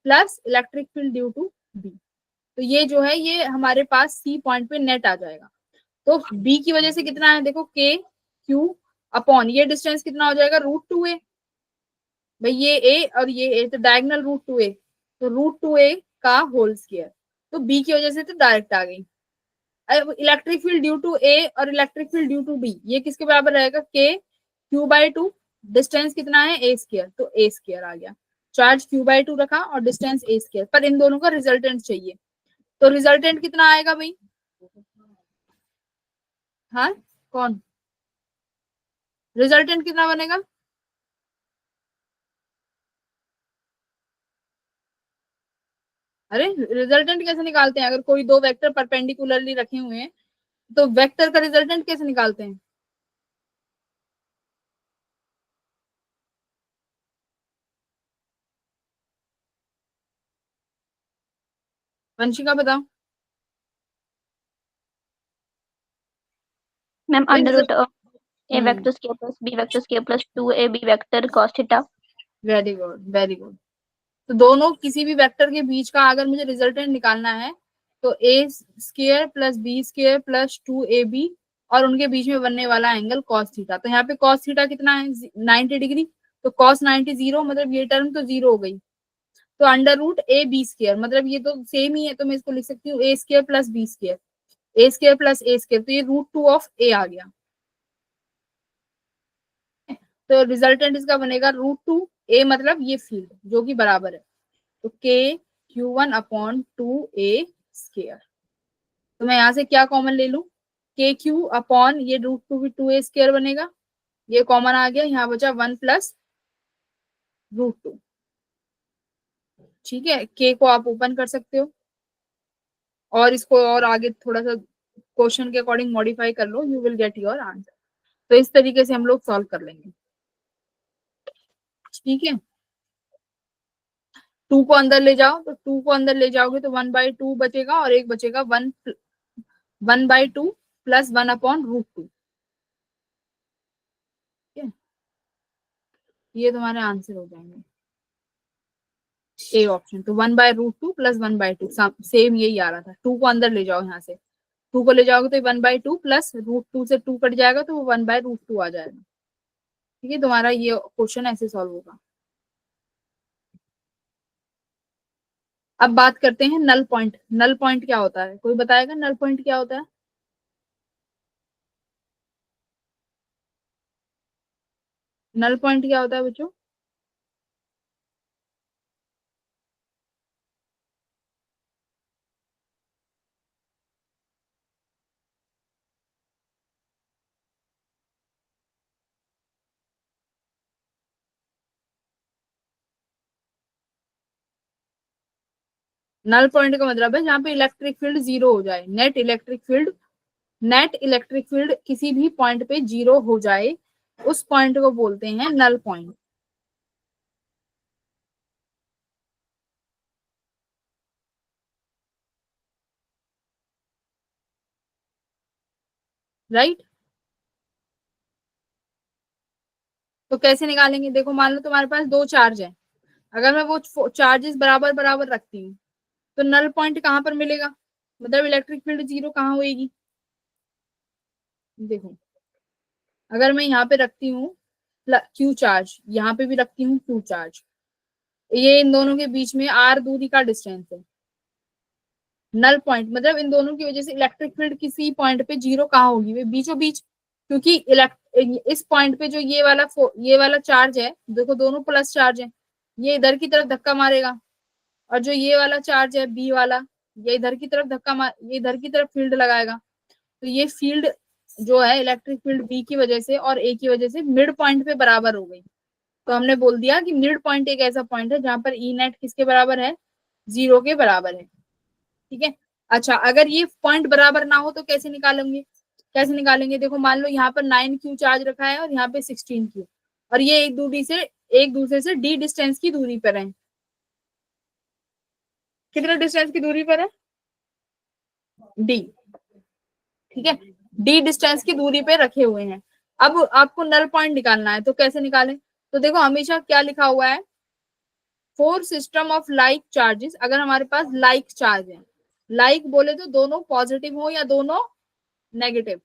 plus electric field due to B, तो ये जो है ये हमारे पास सी पॉइंट पे नेट आ जाएगा। तो बी की वजह से कितना है देखो, के क्यू अपॉन ये डिस्टेंस कितना हो जाएगा, √2a, भाई ये ए और ये ए, तो डायगोनल √2a, तो √2a का होल स्क्वायर, तो बी की वजह से तो डायरेक्ट आ गई। Electric field due to A और electric field due to B ये किसके बराबर रहेगा, के क्यू बाई टू, डिस्टेंस कितना है ए स्क्वायर, तो ए स्क्वायर आ गया, चार्ज क्यू बाई टू रखा और डिस्टेंस ए स्क्वायर, पर इन दोनों का रिजल्टेंट चाहिए, तो रिजल्टेंट कितना आएगा भाई, हाँ कौन, रिजल्टेंट कितना बनेगा, अरे रिजल्टेंट कैसे निकालते हैं, अगर कोई दो वेक्टर परपेंडिकुलरली रखे हुए हैं तो वेक्टर का रिजल्टेंट कैसे निकालते हैं, वंशिका बताओ। Ma'am under root of A hmm, vector square plus B vector square plus 2ab vector cos theta. Very good very good. तो दोनों किसी भी वेक्टर के बीच का अगर मुझे रिजल्टेंट निकालना है तो A square plus B square plus 2ab और उनके बीच में बनने वाला एंगल कॉस थीटा। तो यहाँ पे कॉस थीटा कितना है 90 डिग्री, तो कॉस 90 0, मतलब ये टर्म तो जीरो हो गई। तो under root A B square, मतलब ये तो सेम ही है, तो मैं इसको लिख सकती हूँ ए स्क्वायर प्लस बी स्क्वायर, ए स्क्वायर प्लस ए स्क्वायर, तो ये रूट 2 ऑफ ए आ गया। तो रिजल्टेंट इसका बनेगा रूट 2 ए, मतलब ये फील्ड जो कि बराबर है तो के Q1 अपॉन 2a स्क्वायर। तो मैं यहाँ से क्या कॉमन ले लूं, के क्यू अपॉन ये रूट 2 भी 2a स्क्वायर बनेगा, ये कॉमन आ गया, यहाँ बचा 1 प्लस रूट 2। ठीक है, के को आप ओपन कर सकते हो और इसको और आगे थोड़ा सा क्वेश्चन के अकॉर्डिंग मॉडिफाई कर लो, you will get your answer. तो इस तरीके से हम लोग सॉल्व कर लेंगे। ठीक है, 2 को अंदर ले जाओ, तो 2 को अंदर ले जाओगे तो 1/2 बचेगा और एक बचेगा 1/2 प्लस 1 अपॉन रूट 2। ये तुम्हारे आंसर हो जाएंगे, ए ऑप्शन। तो 1/√2 प्लस 1/2 सेम यही आ रहा था। 2 को अंदर ले जाओ, यहाँ से 2 को ले जाओगे तो 1/2 प्लस रूट 2 से 2 कट जाएगा तो वो 1/√2 आ जाएगा। ठीक है, तुम्हारा ये क्वेश्चन ऐसे सॉल्व होगा। अब बात करते हैं नल पॉइंट। नल पॉइंट क्या होता है, कोई बताएगा नल पॉइंट क्या होता है? नल पॉइंट क्या होता है बच्चों? नल पॉइंट का मतलब है जहाँ पे इलेक्ट्रिक फील्ड जीरो हो जाए, नेट इलेक्ट्रिक फील्ड किसी भी पॉइंट पे जीरो हो जाए, उस पॉइंट को बोलते हैं नल पॉइंट। राइट। तो कैसे निकालेंगे, देखो मान लो तुम्हारे पास दो चार्ज है, अगर मैं वो चार्जेस बराबर बराबर रखती हूँ तो नल पॉइंट कहाँ पर मिलेगा, मतलब इलेक्ट्रिक फील्ड जीरो कहाँ होएगी। देखो अगर मैं यहाँ पे रखती हूँ क्यू चार्ज, यहाँ पे भी रखती हूँ क्यू चार्ज, ये इन दोनों के बीच में आर दूरी का डिस्टेंस है। नल पॉइंट मतलब इन दोनों की वजह से इलेक्ट्रिक फील्ड किसी पॉइंट पे जीरो कहाँ होगी, वे बीचों बीच, क्योंकि इस पॉइंट पे जो ये वाला चार्ज है, देखो दोनों प्लस चार्ज है, ये इधर की तरफ धक्का मारेगा, और जो ये वाला चार्ज है बी वाला, ये इधर की तरफ ये इधर की तरफ फील्ड लगाएगा। तो ये फील्ड जो है इलेक्ट्रिक फील्ड बी की वजह से और ए की वजह से मिड पॉइंट पे बराबर हो गई। तो हमने बोल दिया कि मिड पॉइंट एक ऐसा पॉइंट है जहां पर ई नेट किसके बराबर है, जीरो के बराबर है। ठीक है, अच्छा अगर ये पॉइंट बराबर ना हो तो कैसे निकालेंगे, देखो मान लो यहाँ पर 9q चार्ज रखा है और यहाँ पे 16q, और ये एक दूसरे से डी डिस्टेंस की दूरी पर है। कितने डिस्टेंस की दूरी पर है, डी। ठीक है, डी डिस्टेंस की दूरी पे रखे हुए हैं। अब आपको नल पॉइंट निकालना है, तो कैसे निकालें, तो देखो हमेशा क्या लिखा हुआ है, four system of like charges. अगर हमारे पास लाइक चार्ज है, लाइक बोले तो दोनों पॉजिटिव हो या दोनों नेगेटिव,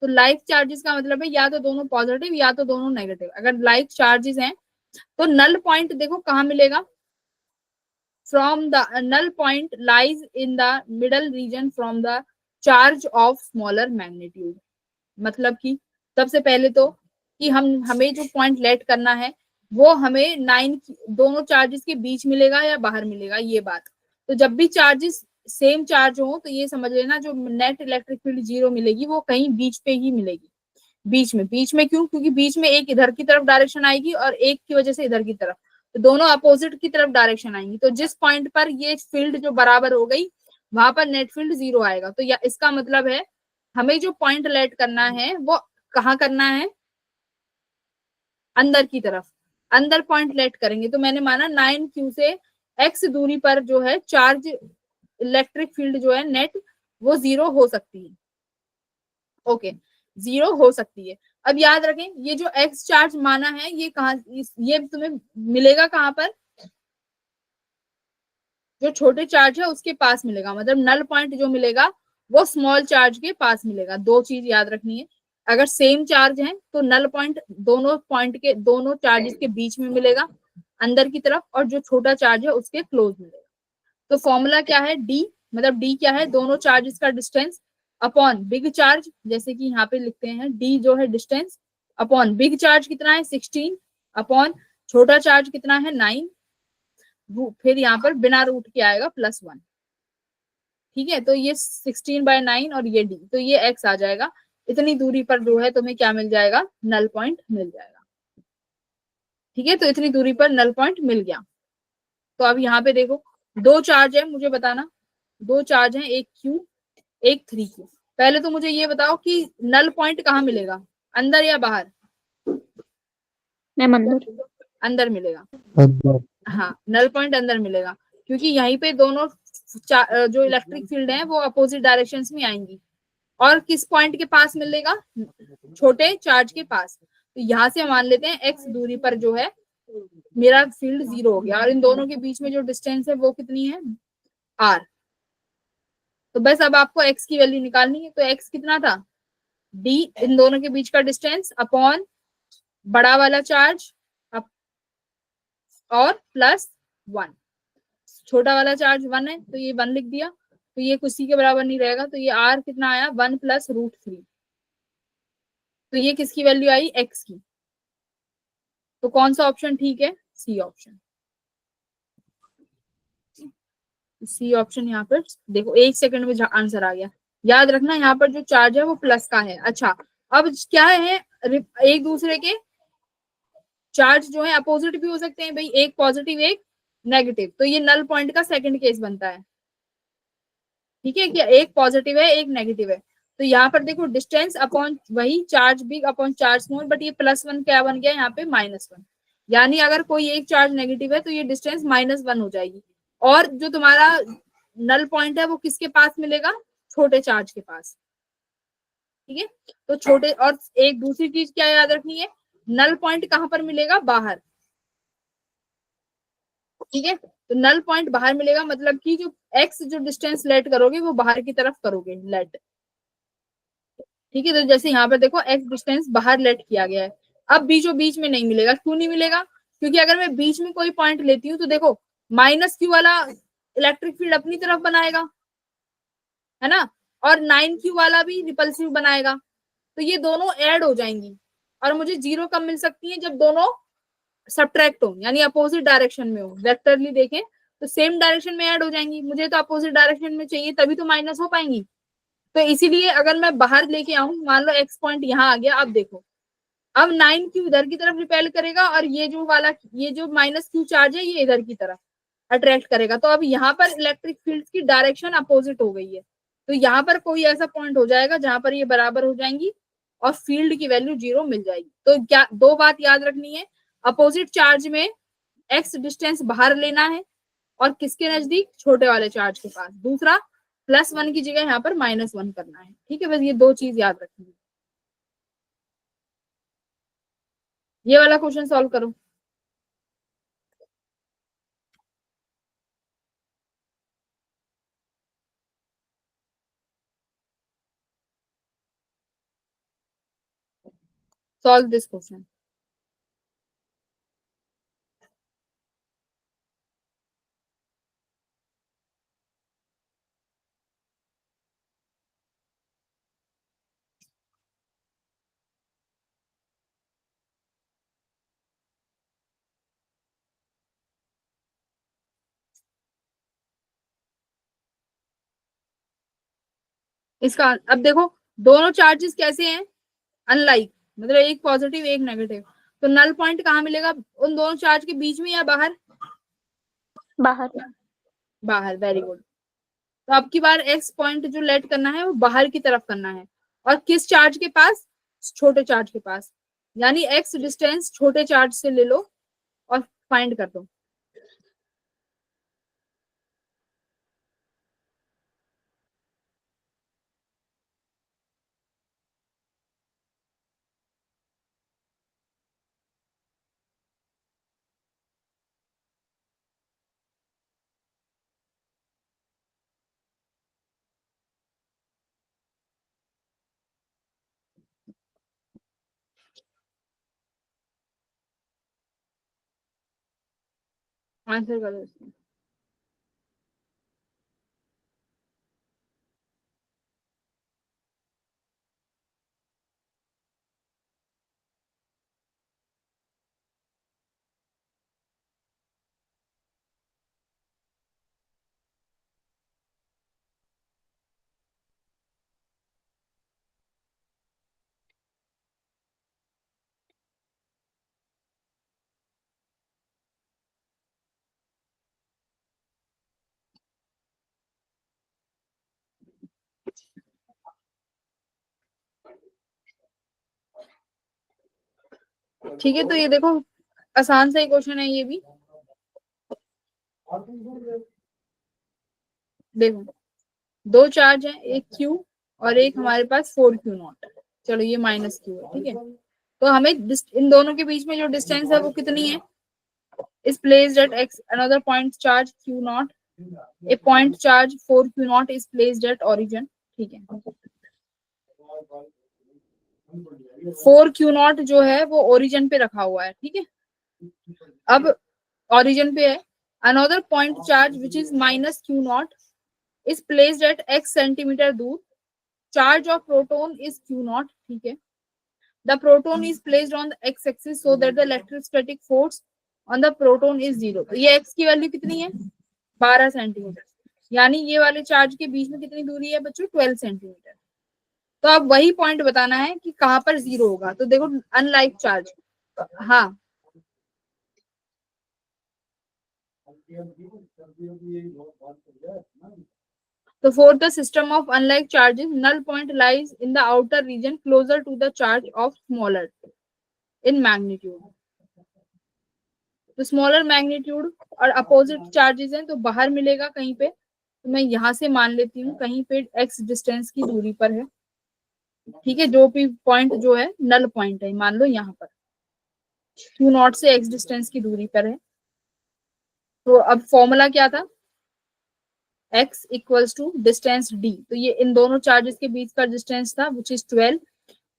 तो लाइक चार्जेस का मतलब है या तो दोनों पॉजिटिव या तो दोनों नेगेटिव। अगर लाइक चार्जेस हैं तो नल पॉइंट देखो कहाँ मिलेगा, from the null point lies in the middle region from the charge of smaller magnitude। मतलब कि सबसे पहले तो कि हमें जो पॉइंट लेट करना है वो हमें 9 दोनों चार्जेस के बीच मिलेगा या बाहर मिलेगा, ये बात। तो जब भी चार्जेस सेम चार्ज हो तो ये समझ लेना जो नेट इलेक्ट्रिक फील्ड जीरो मिलेगी वो कहीं बीच पे ही मिलेगी। बीच में क्यों, क्योंकि बीच में एक इधर की तरफ डायरेक्शन आएगी और एक की वजह से इधर की तरफ, तो दोनों अपोजिट की तरफ डायरेक्शन आएंगी। तो जिस पॉइंट पर ये फील्ड जो बराबर हो गई वहां पर नेट फील्ड जीरो आएगा। तो या इसका मतलब है हमें जो पॉइंट लेट करना है वो कहाँ करना है, अंदर की तरफ, अंदर पॉइंट लेट करेंगे। तो मैंने माना 9q से x दूरी पर जो है चार्ज इलेक्ट्रिक फील्ड जो है नेट वो जीरो हो सकती है। ओके, जीरो हो सकती है। अब याद रखें ये जो x चार्ज माना है ये कहाँ, ये तुम्हें मिलेगा कहाँ पर, जो छोटे चार्ज है उसके पास मिलेगा, मतलब नल पॉइंट जो मिलेगा वो स्मॉल चार्ज के पास मिलेगा। दो चीज याद रखनी है, अगर सेम चार्ज है तो नल पॉइंट दोनों चार्जेस के बीच में मिलेगा अंदर की तरफ, और जो छोटा चार्ज है उसके क्लोज मिलेगा। तो फॉर्मूला क्या है, डी, मतलब डी क्या है, दोनों चार्जेस का डिस्टेंस अपॉन बिग चार्ज, जैसे कि यहाँ पे लिखते हैं डी जो है डिस्टेंस अपॉन बिग चार्ज कितना है 16 अपॉन छोटा चार्ज कितना है 9, फिर यहाँ पर बिना रूट के आएगा +1। ठीक है, तो ये 16/9 और ये डी, तो ये एक्स आ जाएगा। इतनी दूरी पर जो है तुम्हें क्या मिल जाएगा, नल पॉइंट मिल जाएगा। ठीक है, तो इतनी दूरी पर नल पॉइंट मिल गया। तो अब यहाँ पे देखो दो चार्ज है, मुझे बताना दो चार्ज है, एक क्यू एक 3Q। पहले तो मुझे ये बताओ कि नल पॉइंट कहाँ मिलेगा, अंदर या बाहर? मैम अंदर। अंदर मिलेगा। अंदर। हाँ, नल पॉइंट अंदर मिलेगा, क्योंकि यहीं पे दोनों जो इलेक्ट्रिक फील्ड है वो अपोजिट डायरेक्शंस में आएंगी। और किस पॉइंट के पास मिलेगा, छोटे चार्ज के पास। तो यहाँ से मान लेते हैं x दूरी पर जो है मेरा फील्ड 0 हो गया, और इन दोनों के बीच में जो डिस्टेंस है वो कितनी है, r। तो बस अब आपको x की वैल्यू निकालनी है। तो x कितना था, d, इन दोनों के बीच का डिस्टेंस अपॉन बड़ा वाला चार्ज और +1। छोटा वाला चार्ज 1 है तो ये 1 लिख दिया, तो ये किसी के बराबर नहीं रहेगा, तो ये r कितना आया 1 + √3। तो ये किसकी वैल्यू आई, x की। तो कौन सा ऑप्शन ठीक है, सी ऑप्शन। सी ऑप्शन यहाँ पर देखो 1 सेकंड में आंसर आ गया। याद रखना यहाँ पर जो चार्ज है वो प्लस का है। अच्छा, अब क्या है, एक दूसरे के चार्ज जो है अपोजिट भी हो सकते हैं भाई, एक पॉजिटिव एक नेगेटिव, तो ये नल पॉइंट का सेकंड केस बनता है। ठीक है, क्या एक पॉजिटिव है एक नेगेटिव है, तो यहाँ पर देखो डिस्टेंस अपॉन वही charge big upon charge small, but ये +1 क्या बन गया यहाँ पे -1। यानी अगर कोई एक चार्ज नेगेटिव है तो ये डिस्टेंस -1 हो जाएगी। और जो तुम्हारा नल पॉइंट है वो किसके पास मिलेगा, छोटे चार्ज के पास। ठीक है, तो छोटे, और एक दूसरी चीज क्या याद रखनी है, नल पॉइंट कहाँ पर मिलेगा, बाहर। ठीक है, तो नल पॉइंट बाहर मिलेगा, मतलब कि जो एक्स जो डिस्टेंस लेट करोगे वो बाहर की तरफ करोगे लेट। ठीक है, तो जैसे यहाँ पर देखो एक्स डिस्टेंस बाहर लेट किया गया है। अब बीचों बीच में नहीं मिलेगा, क्यों नहीं मिलेगा, क्योंकि अगर मैं बीच में कोई पॉइंट लेती हूँ तो देखो -Q वाला इलेक्ट्रिक फील्ड अपनी तरफ बनाएगा, है ना, और 9Q वाला भी रिपल्सिव बनाएगा। तो ये दोनों ऐड हो जाएंगी, और मुझे 0 कब मिल सकती है, जब दोनों सब्ट्रैक्ट हो, यानी अपोजिट डायरेक्शन में हो। वेक्टरली देखें तो सेम डायरेक्शन में ऐड हो जाएंगी, मुझे तो अपोजिट डायरेक्शन में चाहिए, तभी तो माइनस हो पाएंगी। तो इसीलिए अगर मैं बाहर लेके आऊं, मान लो एक्स पॉइंट यहाँ आ गया, अब देखो अब 9Q इधर की तरफ रिपेल करेगा, और ये जो -Q चार्ज है ये इधर की तरफ अट्रैक्ट करेगा। तो अब यहाँ पर इलेक्ट्रिक फील्ड की डायरेक्शन अपोजिट हो गई है, तो यहाँ पर कोई ऐसा पॉइंट हो जाएगा जहां पर ये बराबर हो जाएंगी और फील्ड की वैल्यू 0 मिल जाएगी। तो क्या दो बात याद रखनी है, अपोजिट चार्ज में एक्स डिस्टेंस बाहर लेना है, और किसके नजदीक, छोटे वाले चार्ज के पास। दूसरा +1 की जगह यहाँ पर -1 करना है। ठीक है, बस ये दो चीज याद रखनी है। ये वाला क्वेश्चन सॉल्व करो। Solve this question. इसका अब देखो दोनों चार्जेस कैसे हैं, अनलाइक, मतलब एक पॉजिटिव एक नेगेटिव। तो नल पॉइंट कहाँ मिलेगा, उन दोनों चार्ज के बीच में या बाहर, बाहर। बाहर, वेरी गुड। तो अब की बार एक्स पॉइंट जो लेट करना है वो बाहर की तरफ करना है, और किस चार्ज के पास, छोटे चार्ज के पास। यानी एक्स डिस्टेंस छोटे चार्ज से ले लो और फाइंड कर दो। आंसर करो इसमें। ठीक है, तो ये देखो आसान सा ही क्वेश्चन है ये भी। देखो दो चार्ज है, एक क्यू और एक हमारे पास 4Q0। चलो ये माइनस क्यू है, ठीक है। तो हमें इन दोनों के बीच में जो डिस्टेंस है वो कितनी है, is placed at x, another point charge Q0, a point charge 4Q0 is placed at origin, ठीक है। 4Q0 जो है वो ओरिजिन पे रखा हुआ है, ठीक है। अब ओरिजिन पे है, another point charge which is minus Q0 is placed at x centimetre दूर, charge of proton is Q0, ठीक है। The proton is placed on the x axis so that the electrostatic force on the proton is 0। तो ये x की value कितनी है, 12 centimetre, यानी ये वाले चार्ज के बीच में कितनी दूरी है बच्चों, 12 सेंटीमीटर। तो अब वही पॉइंट बताना है कि कहाँ पर 0 होगा। तो देखो अनलाइक चार्ज, हाँ तो for the system of unlike charges, null point lies in the outer region closer to the charge of smaller in magnitude। तो स्मॉलर मैग्नीट्यूड और अपोजिट चार्जेस हैं तो बाहर मिलेगा कहीं पे। तो मैं यहां से मान लेती हूँ कहीं पे x डिस्टेंस की दूरी पर है, ठीक है। जो भी पॉइंट जो है नल पॉइंट है, मान लो यहाँ पर Q0 से x डिस्टेंस की दूरी पर है। तो अब फॉर्मूला क्या था, x equals to distance d। तो ये इन दोनों चार्जेस के बीच का डिस्टेंस था which is 12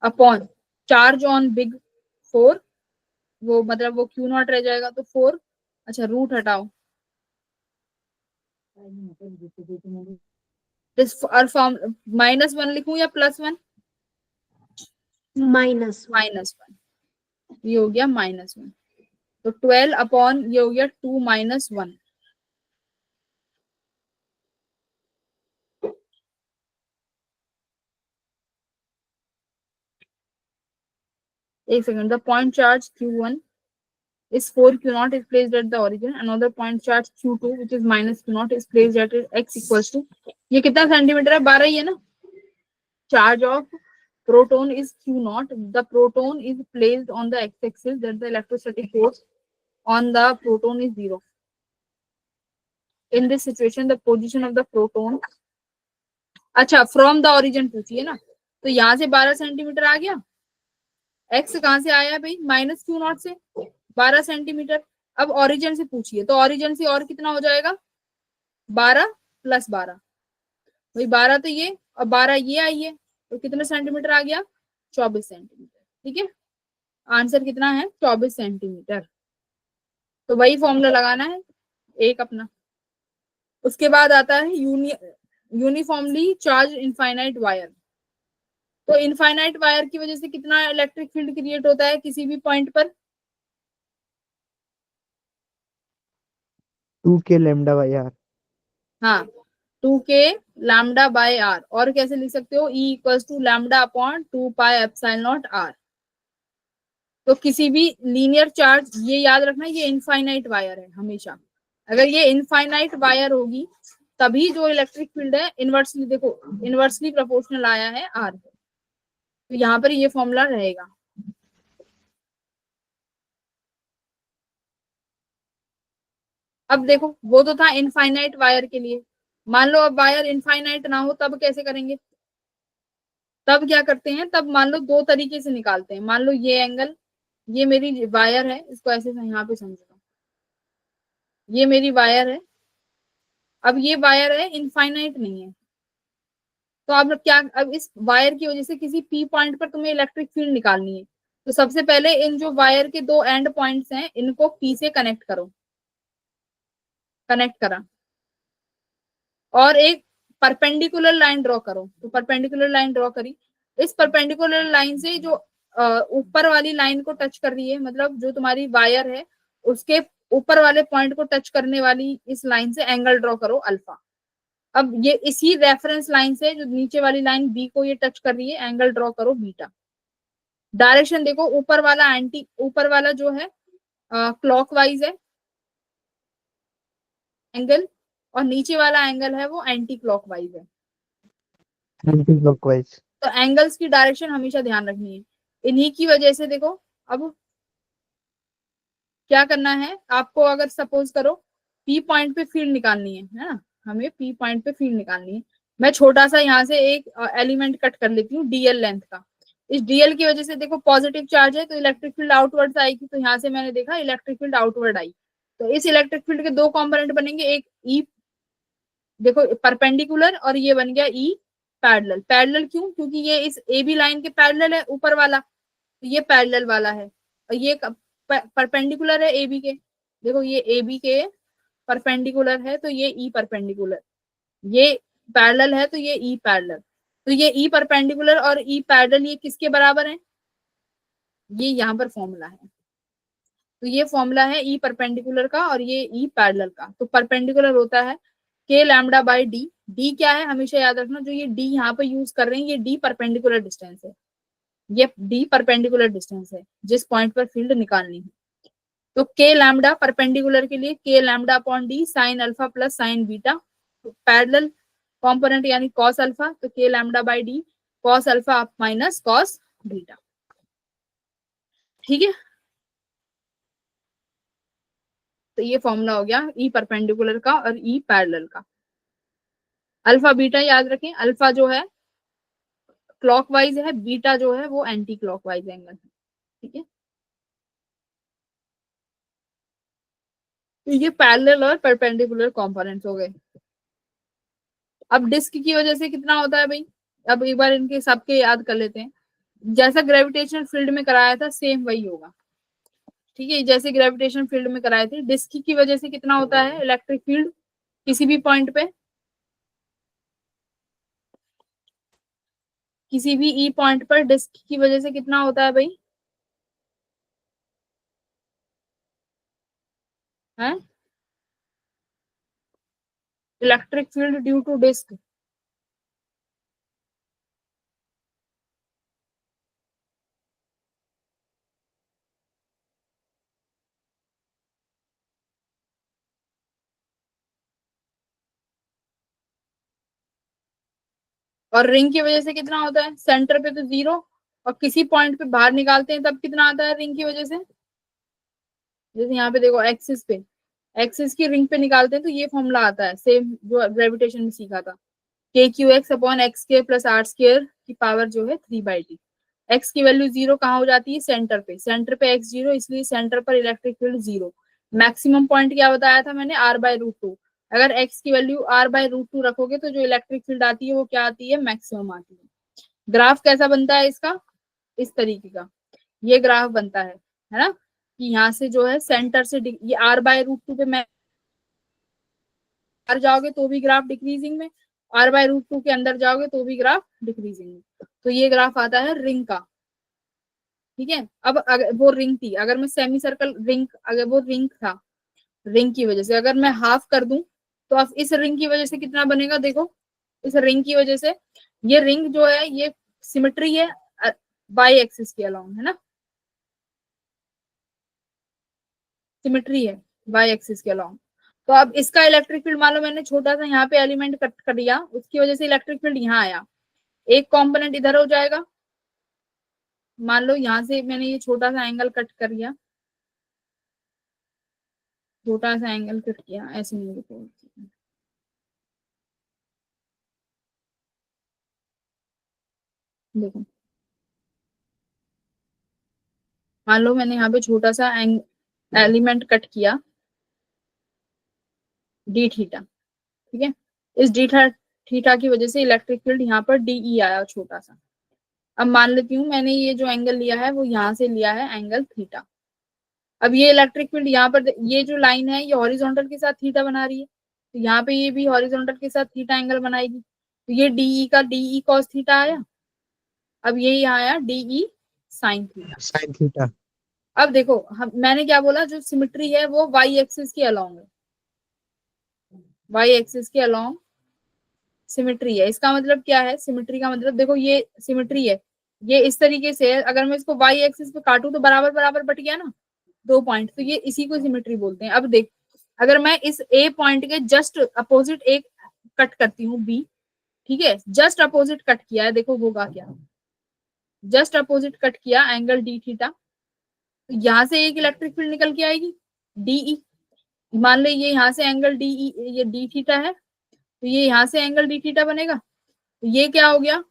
upon charge on big 4, वो मतलब वो Q0 रह जाएगा तो 4, अच्छा रूट हटाओ, और फॉर्म -1 लिखूं या +1, -1, ये हो गया -1। तो 12 अपॉन ये हो गया 2 - 1, एक second. The point charge Q1 is 4Q0 is placed at the origin, another point charge Q2 which is -Q0 is placed at x equals to, ये कितना सेंटीमीटर है, 12 ही है ना। Charge of proton is Q0, the proton is placed on the x-axis, that the electrostatic force on the proton is 0। In this situation the position of the proton, अच्छा from the origin पूछिए ना, तो यहाँ से 12 centimetre आ गया, x कहाँ से आया भाई, -Q0 से 12 सेंटीमीटर। अब ओरिजिन से पूछिए, तो ओरिजिन से और कितना हो जाएगा, 12 + 12, भाई 12 तो ये और 12 ये आई है, तो कितने सेंटीमीटर आ गया, 24 सेंटीमीटर, ठीक है। आंसर कितना है, 24 सेंटीमीटर। तो वही फॉर्मूला लगाना है एक अपना। उसके बाद आता है यूनिफॉर्मली चार्ज इनफाइनाइट वायर। तो इनफाइनाइट वायर की वजह से कितना इलेक्ट्रिक फील्ड क्रिएट होता है किसी भी पॉइंट पर, 2K λ/r। हाँ 2K λ/r, और कैसे लिख सकते हो, E इक्वल्स टू λ/2πε0r। तो किसी भी लीनियर चार्ज, ये याद रखना ये इनफाइनाइट वायर है हमेशा, अगर ये इनफाइनाइट वायर होगी तभी जो इलेक्ट्रिक फील्ड है इनवर्सली, देखो इनवर्सली प्रोपोर्शनल आया है आर, तो यहाँ पर ये फॉर्मूला रहेगा। अब देखो वो तो था इनफाइनाइट वायर के लिए, मान लो अब वायर इनफाइनाइट ना हो तब कैसे करेंगे, तब क्या करते हैं, तब मान लो दो तरीके से निकालते हैं। मान लो ये एंगल, ये मेरी वायर है, इसको ऐसे यहाँ पे समझो, ये मेरी वायर है। अब ये वायर है इनफाइनाइट नहीं है, तो अब क्या, अब इस वायर की वजह से किसी पी पॉइंट पर तुम्हें इलेक्ट्रिक फील्ड निकालनी है। तो सबसे पहले इन जो वायर के दो एंड पॉइंट्स हैं इनको पी से कनेक्ट करो, कनेक्ट करा और एक परपेंडिकुलर लाइन ड्रॉ करो। तो परपेंडिकुलर लाइन ड्रॉ करी, इस परपेंडिकुलर लाइन से जो ऊपर वाली लाइन को टच कर रही है, मतलब जो तुम्हारी वायर है उसके ऊपर वाले पॉइंट को टच करने वाली इस लाइन से एंगल ड्रॉ करो अल्फा। अब ये इसी रेफरेंस लाइन से जो नीचे वाली लाइन बी को ये टच कर रही है, एंगल ड्रॉ करो बीटा। डायरेक्शन देखो, ऊपर वाला जो है क्लॉकवाइज है एंगल, और नीचे वाला एंगल है वो एंटी क्लॉकवाइज है। Anti clockwise. तो एंगल्स की डायरेक्शन हमेशा ध्यान रखनी है। इन्हीं की वजह से देखो, अब क्या करना है आपको, अगर सपोज करो पी पॉइंट पे फील्ड निकालनी है ना, हमें पी पॉइंट पे फील्ड निकालनी है। मैं छोटा सा यहाँ से एक एलिमेंट कट कर लेती हूँ डीएल लेंथ का। इस डीएल की वजह से देखो पॉजिटिव चार्ज है तो इलेक्ट्रिक फील्ड आउटवर्ड आएगी, तो यहाँ से मैंने देखा इलेक्ट्रिक फील्ड आउटवर्ड आई। तो इस इलेक्ट्रिक फील्ड के दो कंपोनेंट बनेंगे, एक ई देखो परपेंडिकुलर और ये बन गया ई पैरेलल। पैरेलल क्यों? क्योंकि ये इस ए बी लाइन के पैरेलल है ऊपर वाला, तो ये पैरेलल वाला है, और ये परपेंडिकुलर है ए बी के। देखो ये ए बी के परपेंडिकुलर है तो ये ई परपेंडिकुलर, ये पैरेलल है तो ये ई पैरेलल। तो ये ई परपेंडिकुलर और ई पैरेलल ये किसके बराबर है? ये यहाँ पर फॉर्मूला है। तो ये फॉर्मूला है ई परपेंडिकुलर का और ये ई पैरेलल का। तो परपेंडिकुलर होता है के लैम्डा बाई डी। डी क्या है हमेशा याद रखना, जो ये डी यहाँ पे यूज कर रहे हैं ये डी परपेंडिकुलर डिस्टेंस है, ये डी परपेंडिकुलर डिस्टेंस है जिस पॉइंट पर फील्ड निकालनी है। तो के लैम्डा परपेंडिकुलर के लिए के lambda upon D sine alpha plus sign beta, parallel component यानी कॉस अल्फा, तो के lambda by D cos alpha minus cos beta. ठीक है, तो ये फॉर्मूला हो गया ई परपेंडिकुलर का और ई पैरेलल का। अल्फा बीटा याद रखें, अल्फा जो है क्लॉकवाइज है, बीटा जो है वो एंटी क्लॉकवाइज एंगल है। ठीक है, तो ये पैरेलल और परपेंडिकुलर कंपोनेंट्स हो गए। अब डिस्क की वजह से कितना होता है भाई, अब एक बार इनके सबके याद कर लेते हैं। जैसा ग्रेविटेशनल फील्ड में कराया था सेम वही होगा। ठीक है, जैसे ग्रेविटेशनल फील्ड में कराए थे, डिस्क की वजह से कितना होता है इलेक्ट्रिक फील्ड किसी भी पॉइंट पे, किसी भी ई पॉइंट पर डिस्क की वजह से कितना होता है भाई? है electric field due to disc. और रिंग की वजह से कितना होता है? सेंटर पे तो जीरो, और किसी पॉइंट पे बाहर निकालते हैं तब कितना आता है रिंग की वजह से? जैसे यहाँ पे देखो एक्सिस पे, एक्सिस की रिंग पे निकालते हैं तो ये फॉर्मूला आता है सेम जो ग्रेविटेशन में सीखा था, K Q X upon X square plus R square की पावर जो है 3/t। एक्स की वैल्यू जीरो कहाँ हो जाती है? सेंटर पे। सेंटर पे एक्स जीरो, इसलिए सेंटर पर electric field zero. Maximum point क्या बताया था मैंने? r/√2। अगर एक्स की वैल्यू r/√2 रखोगे तो जो इलेक्ट्रिक फील्ड आती है वो क्या आती है? मैक्सिमम आती है। ग्राफ कैसा बनता है इसका? इस तरीके का ये ग्राफ बनता है ना, कि यहाँ से जो है सेंटर से ये r/√2 पे मैं बाहर जाओगे तो भी ग्राफ डिक्रीजिंग में, r/√2 के अंदर जाओगे तो भी ग्राफ डिक्रीजिंग में। तो ये ग्राफ आता है रिंग का। ठीक है, अब अगर वो रिंग थी, अगर मैं सेमी सर्कल रिंग, अगर वो रिंग था, रिंग की वजह से अगर मैं हाफ कर दूं तो अब इस रिंग की वजह से कितना बनेगा? देखो इस रिंग की वजह से, ये रिंग जो है ये सिमेट्री है बाई एक्सिस के अलाउंग, है ना, सिमेट्री है बाई एक्सिस के अलाउंग। तो अब इसका इलेक्ट्रिक फील्ड मान लो मैंने छोटा सा यहाँ पे एलिमेंट कट कर दिया, उसकी वजह से इलेक्ट्रिक फील्ड यहाँ आया, एक कंपोनेंट इधर हो जाएगा। मान लो यहाँ से मैंने ये छोटा सा एंगल कट कर दिया, छोटा सा एंगल कट किया, ऐसे नहीं देखो, देखो मान लो मैंने यहाँ पे छोटा सा एलिमेंट कट किया डी थीटा। ठीक है, इस डी थीटा की वजह से इलेक्ट्रिक फील्ड यहाँ पर डीई आया छोटा सा। अब मान लेती हूँ मैंने ये जो एंगल लिया है वो यहाँ से लिया है एंगल थीटा। अब ये इलेक्ट्रिक फील्ड यहाँ पर ये जो लाइन है ये हॉरिजॉन्टल के साथ थीटा बना रही है, तो यहाँ पे ये भी हॉरिजॉन्टल के साथ थीटा एंगल बनाएगी, तो ये डीई का डीई कॉस थीटा आया। अब ये यहाँ आया DE sine theta. Sine theta. अब देखो मैंने क्या बोला, जो सिमेट्री है वो वाई एक्सिस के अलोंग है, वाई एक्सिस के अलोंग सिमेट्री है। इसका मतलब क्या है, सिमेट्री का मतलब देखो ये सिमेट्री है, ये इस तरीके से है, अगर मैं इसको वाई एक्सिस पे काटूं तो बराबर बराबर बट गया ना 2 पॉइंट, तो ये इसी को सिमेट्री बोलते हैं। अब देख अगर मैं इस ए पॉइंट के जस्ट अपोजिट एक कट करती हूँ बी, ठीक है, जस्ट अपोजिट कट किया है, देखो होगा क्या, जस्ट अपोजिट कट किया एंगल डी थीटा, तो यहाँ से एक इलेक्ट्रिक फील्ड निकल के आएगी डीई। मान लो ये यहाँ से एंगल डीई, ये डी थीटा है, तो ये यहाँ से एंगल डी थीटा बनेगा, तो ये क्या हो गया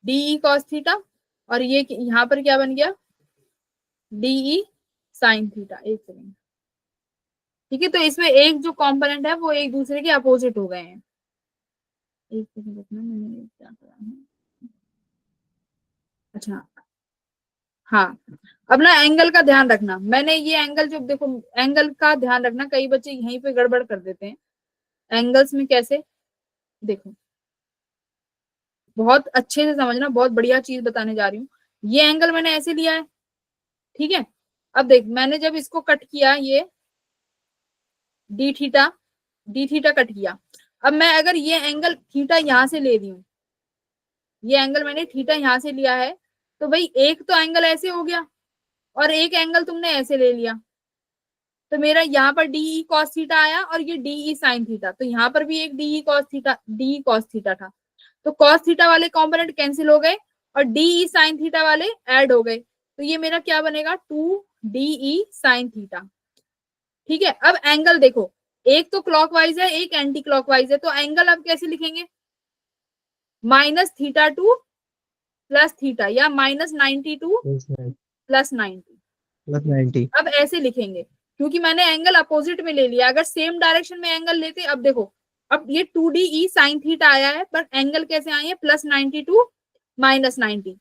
डीई कॉस थीटा, और ये यहाँ पर क्या बन गया डीई साइन थीटा। एक सेकेंड, ठीक है, तो इसमें एक जो कंपोनेंट है वो एक दूसरे के अपोजिट हो गए हैं। एक सेकेंड रखना, मैंने क्या करा है, अच्छा हाँ। अब ना एंगल का ध्यान रखना, मैंने ये एंगल जो देखो एंगल का ध्यान रखना, कई बच्चे यहीं पे गड़बड़ कर देते हैं एंगल्स में। कैसे, देखो बहुत अच्छे से समझना, बहुत बढ़िया चीज बताने जा रही हूँ। ये एंगल मैंने ऐसे लिया है, ठीक है, अब देख मैंने जब इसको कट किया ये डी थीटा कट किया, अब मैं अगर ये एंगल थीटा यहां से ले रही हूँ, ये एंगल मैंने थीटा यहां से लिया है, तो भाई एक तो एंगल ऐसे हो गया और एक एंगल तुमने ऐसे ले लिया, तो मेरा यहाँ पर डीई कॉस थीटा आया और ये डीई साइन थीटा, तो यहाँ पर भी एक डीई कॉस थीटा था, तो कॉस थीटा वाले कंपोनेंट कैंसिल हो गए और डीई साइन थीटा वाले ऐड हो गए, तो ये मेरा क्या बनेगा 2 डीई साइन थीटा। ठीक है, अब एंगल देखो एक तो क्लॉकवाइज है एक एंटी क्लॉकवाइज है, तो एंगल अब कैसे लिखेंगे minus theta two plus theta या माइनस 92 प्लस 90। अब ऐसे लिखेंगे क्योंकि मैंने एंगल अपोजिट में ले लिया, अगर सेम डायरेक्शन में एंगल लेते, अब देखो अब ये 2DE साइन थीटा आया है पर एंगल कैसे आए हैं प्लस 92 माइनस 90,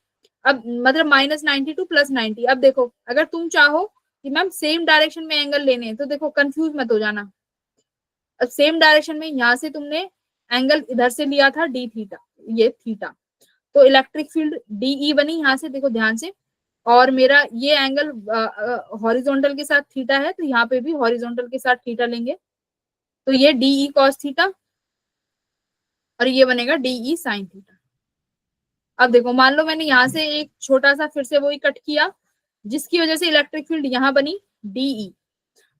अब मतलब माइनस 92 प्लस 90। अब देखो अगर तुम चाहो कि मैम सेम डायरेक्शन में एंगल लेने हैं तो देखो कंफ्यूज मत हो जाना, अब सेम डायरेक्शन में यहाँ से तुमने एंगल इधर से लिया था डी थीटा, ये थीटा, तो इलेक्ट्रिक फील्ड डीई बनी यहाँ से, देखो ध्यान से, और मेरा ये एंगल हॉरिजॉन्टल के साथ थीटा है, तो यहाँ पे भी हॉरिजॉन्टल के साथ थीटा लेंगे, तो ये डीई कॉस थीटा और ये बनेगा डीई साइन थीटा। अब देखो मान लो मैंने यहाँ से एक छोटा सा फिर से वही कट किया जिसकी वजह से इलेक्ट्रिक फील्ड यहाँ बनी डीई।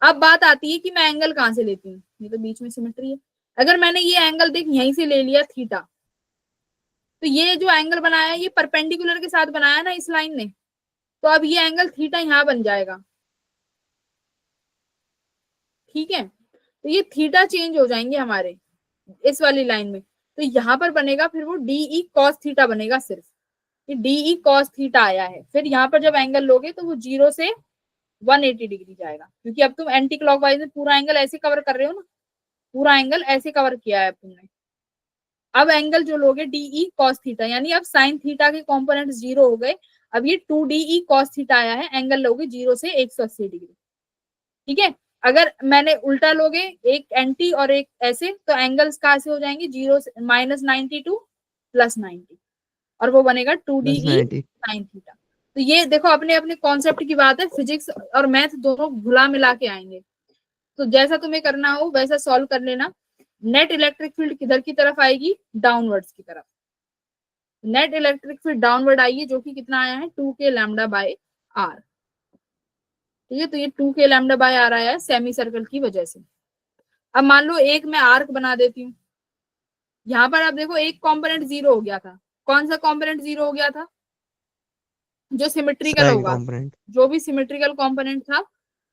अब बात आती है कि मैं एंगल कहाँ से लेती हूँ, ये तो बीच में सिमेट्री है, अगर मैंने ये एंगल देख यहीं से ले लिया थीटा, तो ये जो एंगल बनाया ये परपेंडिकुलर के साथ बनाया ना इस लाइन ने, तो अब ये एंगल थीटा यहाँ बन जाएगा, ठीक है, तो ये थीटा चेंज हो जाएंगे हमारे इस वाली लाइन में, तो यहाँ पर बनेगा फिर वो डीई कॉस थीटा बनेगा, सिर्फ ये डीई कॉस थीटा आया है, फिर यहाँ पर जब एंगल लोगे तो वो 0 से 180 डिग्री जाएगा, क्योंकि अब तुम एंटी क्लॉकवाइज में पूरा एंगल ऐसे कवर कर रहे हो ना, पूरा एंगल ऐसे कवर किया है तुमने। अब एंगल जो लोगे डीई कॉस थीटा, यानी अब साइन थीटा के कंपोनेंट 0 हो गए, अब ये 2DE कॉस थीटा आया है, एंगल लोगे 0 से 180 डिग्री, ठीक है। अगर मैंने उल्टा लोगे एक एंटी और एक ऐसे, तो एंगल्स कहाँ से हो जाएंगे 0 से माइनस 92 प्लस 90, और वो बनेगा 2DE साइन थीटा। तो ये देखो अपने अपने कॉन्सेप्ट की बात है, फिजिक्स और मैथ दोनों घुला मिला के आएंगे, तो जैसा तुम्हें करना हो वैसा सॉल्व कर लेना। नेट इलेक्ट्रिक फील्ड किधर की तरफ आएगी, डाउनवर्ड्स की तरफ, नेट इलेक्ट्रिक फील्ड डाउनवर्ड आई है, जो कि कितना आया है 2k लैम्डा बाय आर, ठीक है, तो ये 2k लैम्डा बाय आर आया है सेमी सर्कल की वजह से। अब मान लो एक मैं आर्क बना देती हूँ यहाँ पर, अब देखो एक कंपोनेंट 0 हो गया था, कौन सा कंपोनेंट 0 हो गया था, जो सिमेट्रिकल होगा, जो भी सिमेट्रिकल कंपोनेंट था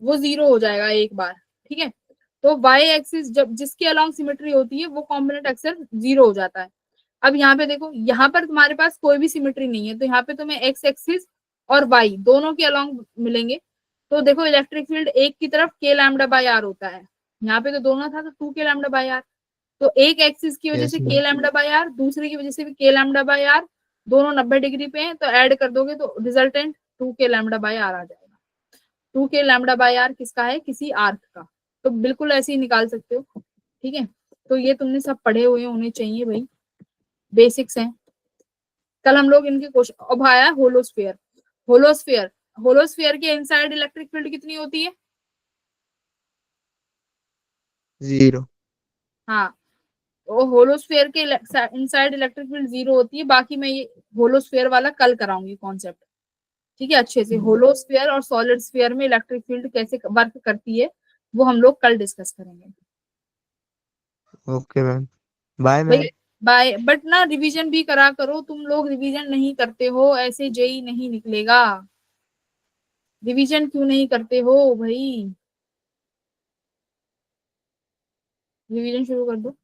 वो 0 हो जाएगा एक बार, ठीक है, तो वाई एक्सिस जब जिसके अलोंग सिमेट्री होती है वो कंपोनेंट अक्सर 0 हो जाता है। अब यहाँ पे देखो यहाँ पर तुम्हारे पास कोई भी सिमेट्री नहीं है, तो यहाँ पे तुम्हें एक्स एक्सिस और वाई दोनों के अलोंग मिलेंगे, तो देखो इलेक्ट्रिक फील्ड एक की तरफ k लैम्डा बाय आर होता है, यहाँ पे तो दोनों था तो 2k लैम्डा बाय आर, तो एक एक्सिस की वजह से k लैम्डा बाय आर, दूसरे की वजह से भी k लैम्डा बाय आर, दोनों 90 डिग्री पे हैं, तो ऐड कर दोगे तो resultant 2k lambda by R आ जाएगा। 2k लैम्डा बाय आर किसका है, किसी आर्क का, तो बिल्कुल ऐसे ही निकाल सकते हो। ठीक है, तो ये तुमने सब पढ़े हुए होने चाहिए भाई, बेसिक्स हैं। कल हम लोग इनके क्वेश्चन, अब आया होलोस्फीयर। होलोस्फीयर, होलोस्फीयर के इनसाइड इलेक्ट्रिक फील्ड कितनी होती है? 0। हाँ, वो होलोस्फीयर के इनसाइड इलेक्ट्रिक फील्ड 0 होती है। बाकी मैं ये होलोस्फीयर वाला कल कराऊंगी कॉन्सेप्ट, ठीक है, अच्छे से। होलोस्फीयर और सॉलिड स्फीयर में इलेक्ट्रिक फील्ड कैसे वर्क करती है वो हम लोग कल डिस्कस करेंगे। ओके मैम, बाय भाई मैम। बाय, बट ना रिवीजन भी करा करो, तुम लोग रिवीजन नहीं करते हो, ऐसे जेई नहीं निकलेगा। रिवीजन क्यों नहीं करते हो भाई? रिवीजन शुरू कर दो।